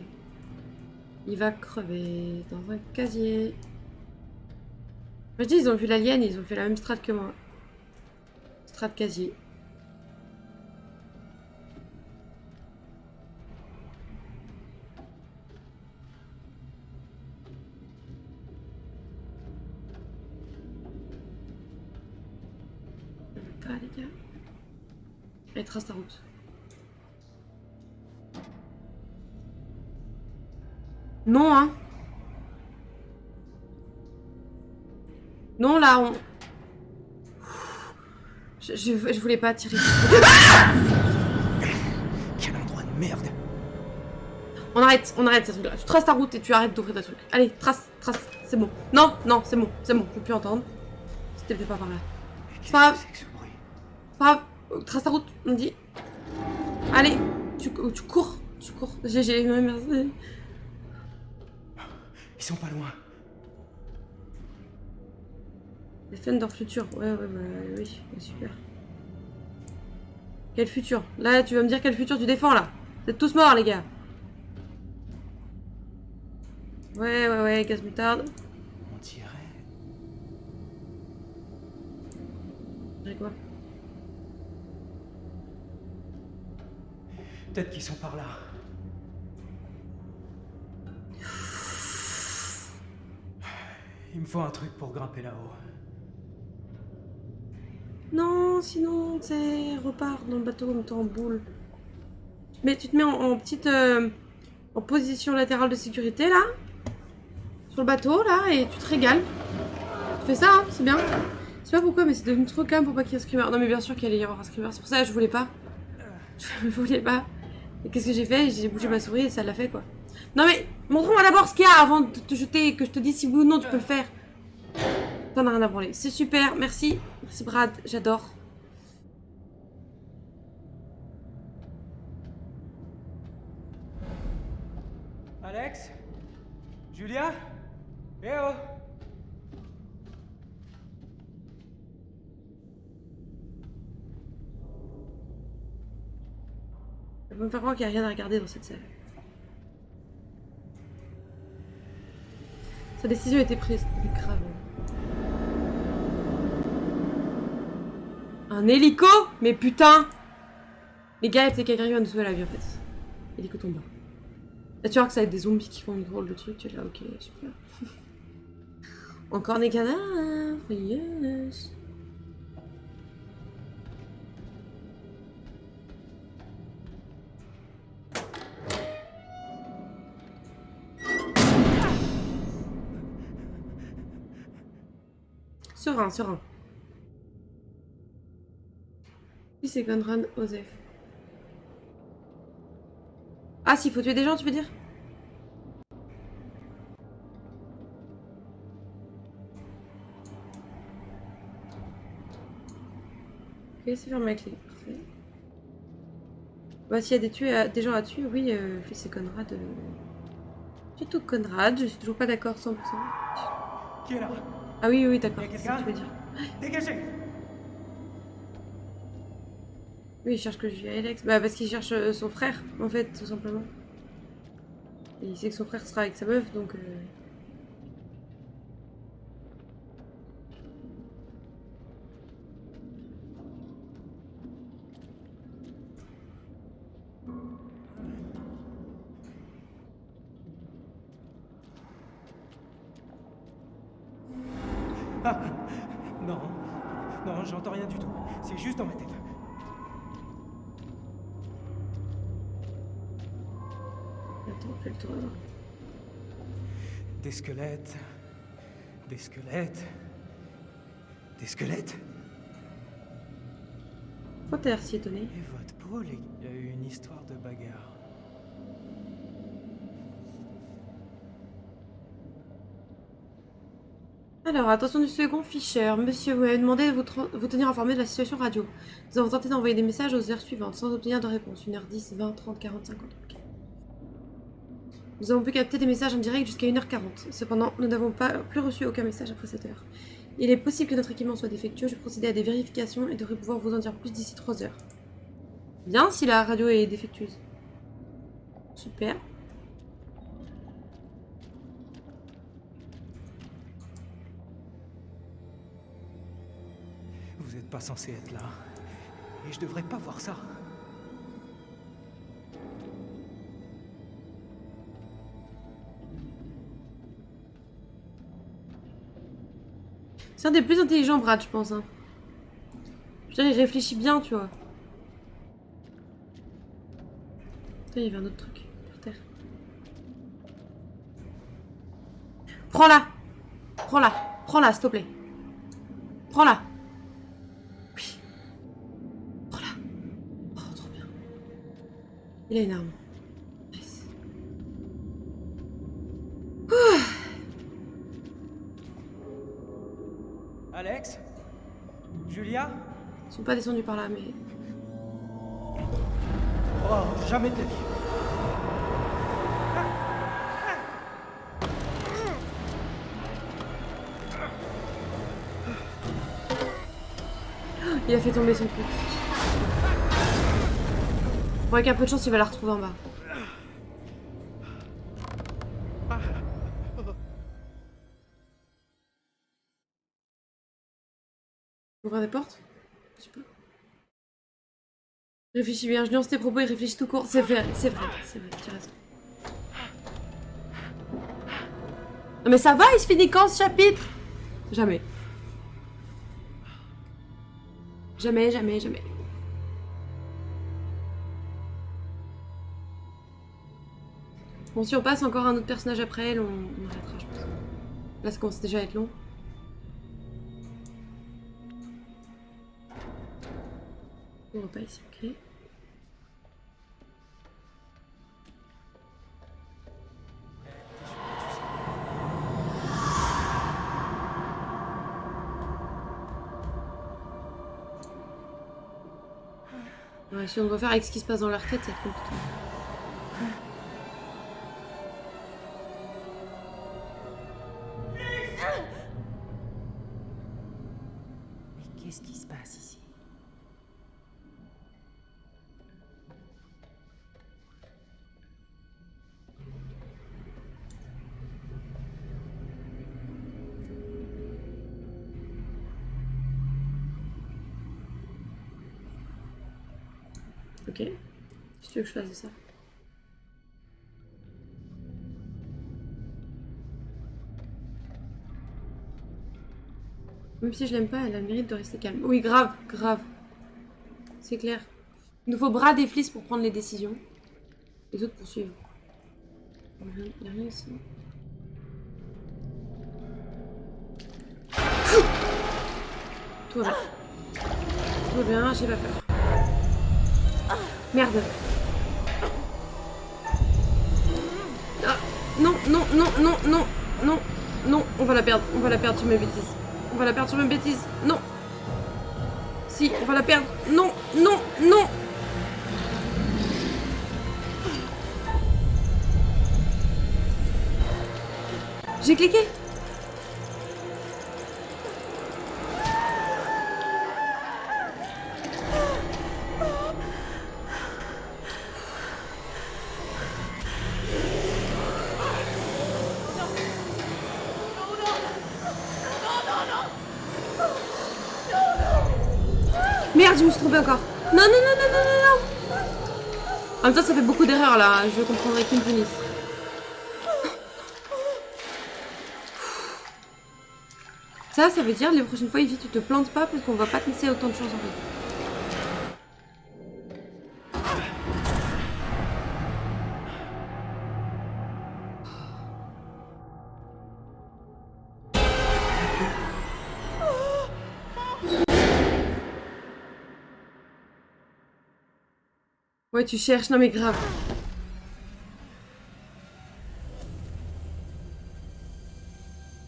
Il va crever dans un casier. Moi je dis, ils ont vu l'alien, ils ont fait la même strat que moi. extra de casier. Je veux pas les gars. Allez, trace ta route. Non hein. Non là on... Je voulais pas tirer. Quel endroit de merde. On arrête ces trucs là. Tu traces ta route et tu arrêtes d'ouvrir ta truc. Allez, trace, c'est bon. Non, c'est bon, je veux plus entendre. C'était peut-être pas par là. C'est pas grave. C'est pas grave. Trace ta route, on dit. Allez, tu cours. GG, merci. Ils sont pas loin. Les Thunder futur. Ouais, oui, super. Quel futur? Là, tu vas me dire quel futur tu défends, là? Vous êtes tous morts, les gars. Ouais, gaz moutarde. On dirait... Quoi? Peut-être qu'ils sont par là. Il me faut un truc pour grimper là-haut. Non, sinon, tu sais, repars dans le bateau comme t'es en boule. Mais tu te mets en petite... en position latérale de sécurité, là. Sur le bateau, là, et tu te régales. Tu fais ça, hein, c'est bien. Je sais pas pourquoi, mais c'est devenu trop calme pour pas qu'il y ait un screamer. Non, mais bien sûr qu'il allait y avoir un screamer. C'est pour ça que je voulais pas. Je voulais pas. Et qu'est-ce que j'ai fait? J'ai bougé ma souris et ça l'a fait, quoi. Non, mais montre-moi d'abord ce qu'il y a avant de te jeter, que je te dise si oui ou non tu peux le faire. T'en as rien à branler. C'est super, merci. Merci Brad, j'adore. Alex? Julia? Eh oh! Ça peut me faire croire qu'il n'y a rien à regarder dans cette salle. Sa décision a été prise. C'est grave. Un hélico? Mais putain! Les gars, il y a peut-être quelqu'un qui va nous sauver la vie en fait. Hélico tombe. Là, tu vois que ça va être des zombies qui font une drôle de truc. Tu es là, ok, super. Encore des cadavres, yes. Serein. Lui, c'est Conrad Osef. Ah, s'il faut tuer des gens, tu veux dire? Ok, c'est fermé avec les... Parfait. Bah, s'il y a des gens à tuer, oui, c'est Conrad. C'est tout Conrad, je suis toujours pas d'accord 100%. Qui est là? Ah oui, d'accord. Il y a C'est ça que quelqu'un? tu veux dire. Dégagez! Oui, il cherche que je vis à Alex. Bah, parce qu'il cherche son frère, en fait, tout simplement. Et il sait que son frère sera avec sa meuf, donc... Ah, non, j'entends rien du tout. C'est juste dans ma tête. Attends, fais le tour. Des squelettes. Des squelettes. Des squelettes. Pourquoi t'as l'air si étonné? Et votre peau, il y a eu une histoire de bagarre. Alors, attention du second Fischer. Monsieur, vous m'avez demandé de vous tenir informé de la situation radio. Nous avons tenté d'envoyer des messages aux heures suivantes sans obtenir de réponse. 1h10, 20, 30, 40, 50. Okay. Nous avons pu capter des messages en direct jusqu'à 1h40. Cependant, nous n'avons plus reçu aucun message après cette heure. Il est possible que notre équipement soit défectueux. Je vais procéder à des vérifications et devrais pouvoir vous en dire plus d'ici 3 heures. Bien si la radio est défectueuse. Super. Vous êtes pas censé être là. Et je devrais pas voir ça. C'est un des plus intelligents, Brad, je pense. Hein. Je veux dire, il réfléchit bien, tu vois. Putain, il y avait un autre truc par terre. Prends-la! Prends-la! Prends-la, s'il te plaît. Prends-la! Oui. Prends-la. Oh, trop bien. Il a une arme. Nice. Alex? Julia? Ils sont pas descendus par là, mais... Oh, jamais de la vie. Il a fait tomber son truc. Bon, avec un peu de chance, il va la retrouver en bas. Ouvrir des portes? Je sais pas. Réfléchis bien, je nuance tes propos, il réfléchit tout court. C'est vrai, tu as raison. Non mais ça va, il se finit quand ce chapitre? Jamais. Jamais, jamais, jamais. Bon, si on passe encore un autre personnage après elle, on arrêtera, je pense. Là, ça commence déjà à être long. On va pas ici, ok. Ouais, si on doit faire avec ce qui se passe dans leur tête, ça va être compliqué. Mais qu'est-ce qui se passe ici? Ok. Qu'est-ce que tu veux que je fasse de ça? Même si je l'aime pas, elle a le mérite de rester calme. Oui, grave, grave. C'est clair. Il nous faut Brad et Fliss pour prendre les décisions. Les autres pour suivre. Il n'y a rien ici. Tout va bien. Tout va bien, j'ai pas peur. Merde. Ah, non, non, non, non, non, non, non, on va la perdre sur mes bêtises. On va la perdre sur mes bêtises, non. Si, on va la perdre, non, non, non. J'ai cliqué. Merde, je me suis trompée encore. Non, non, non, non, non, non, non. En même temps, ça fait beaucoup d'erreurs là. Je comprendrais qu'ils me punissent. Ça veut dire les prochaines fois, Evie, tu te plantes pas parce qu'on va pas te laisser autant de choses en fait. Ouais, tu cherches, non mais grave.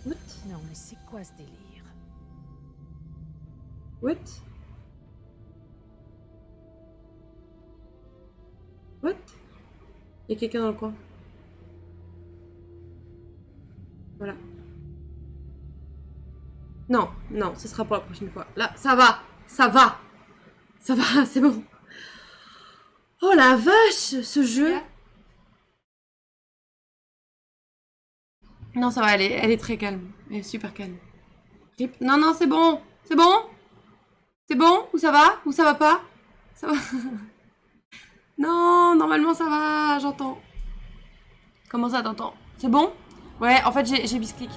What? Non, mais c'est quoi ce délire? What? What? Il y a quelqu'un dans le coin. Voilà. Non, non, ce sera pour la prochaine fois. Là, ça va, ça va. Ça va, c'est bon. Oh la vache, ce jeu. Non, ça va, elle est très calme. Elle est super calme. Non, non, c'est bon. C'est bon? C'est bon? Ou ça va? Ou ça va pas? Ça va. Non, normalement ça va, j'entends. Comment ça, t'entends? C'est bon? Ouais, en fait j'ai bisclic.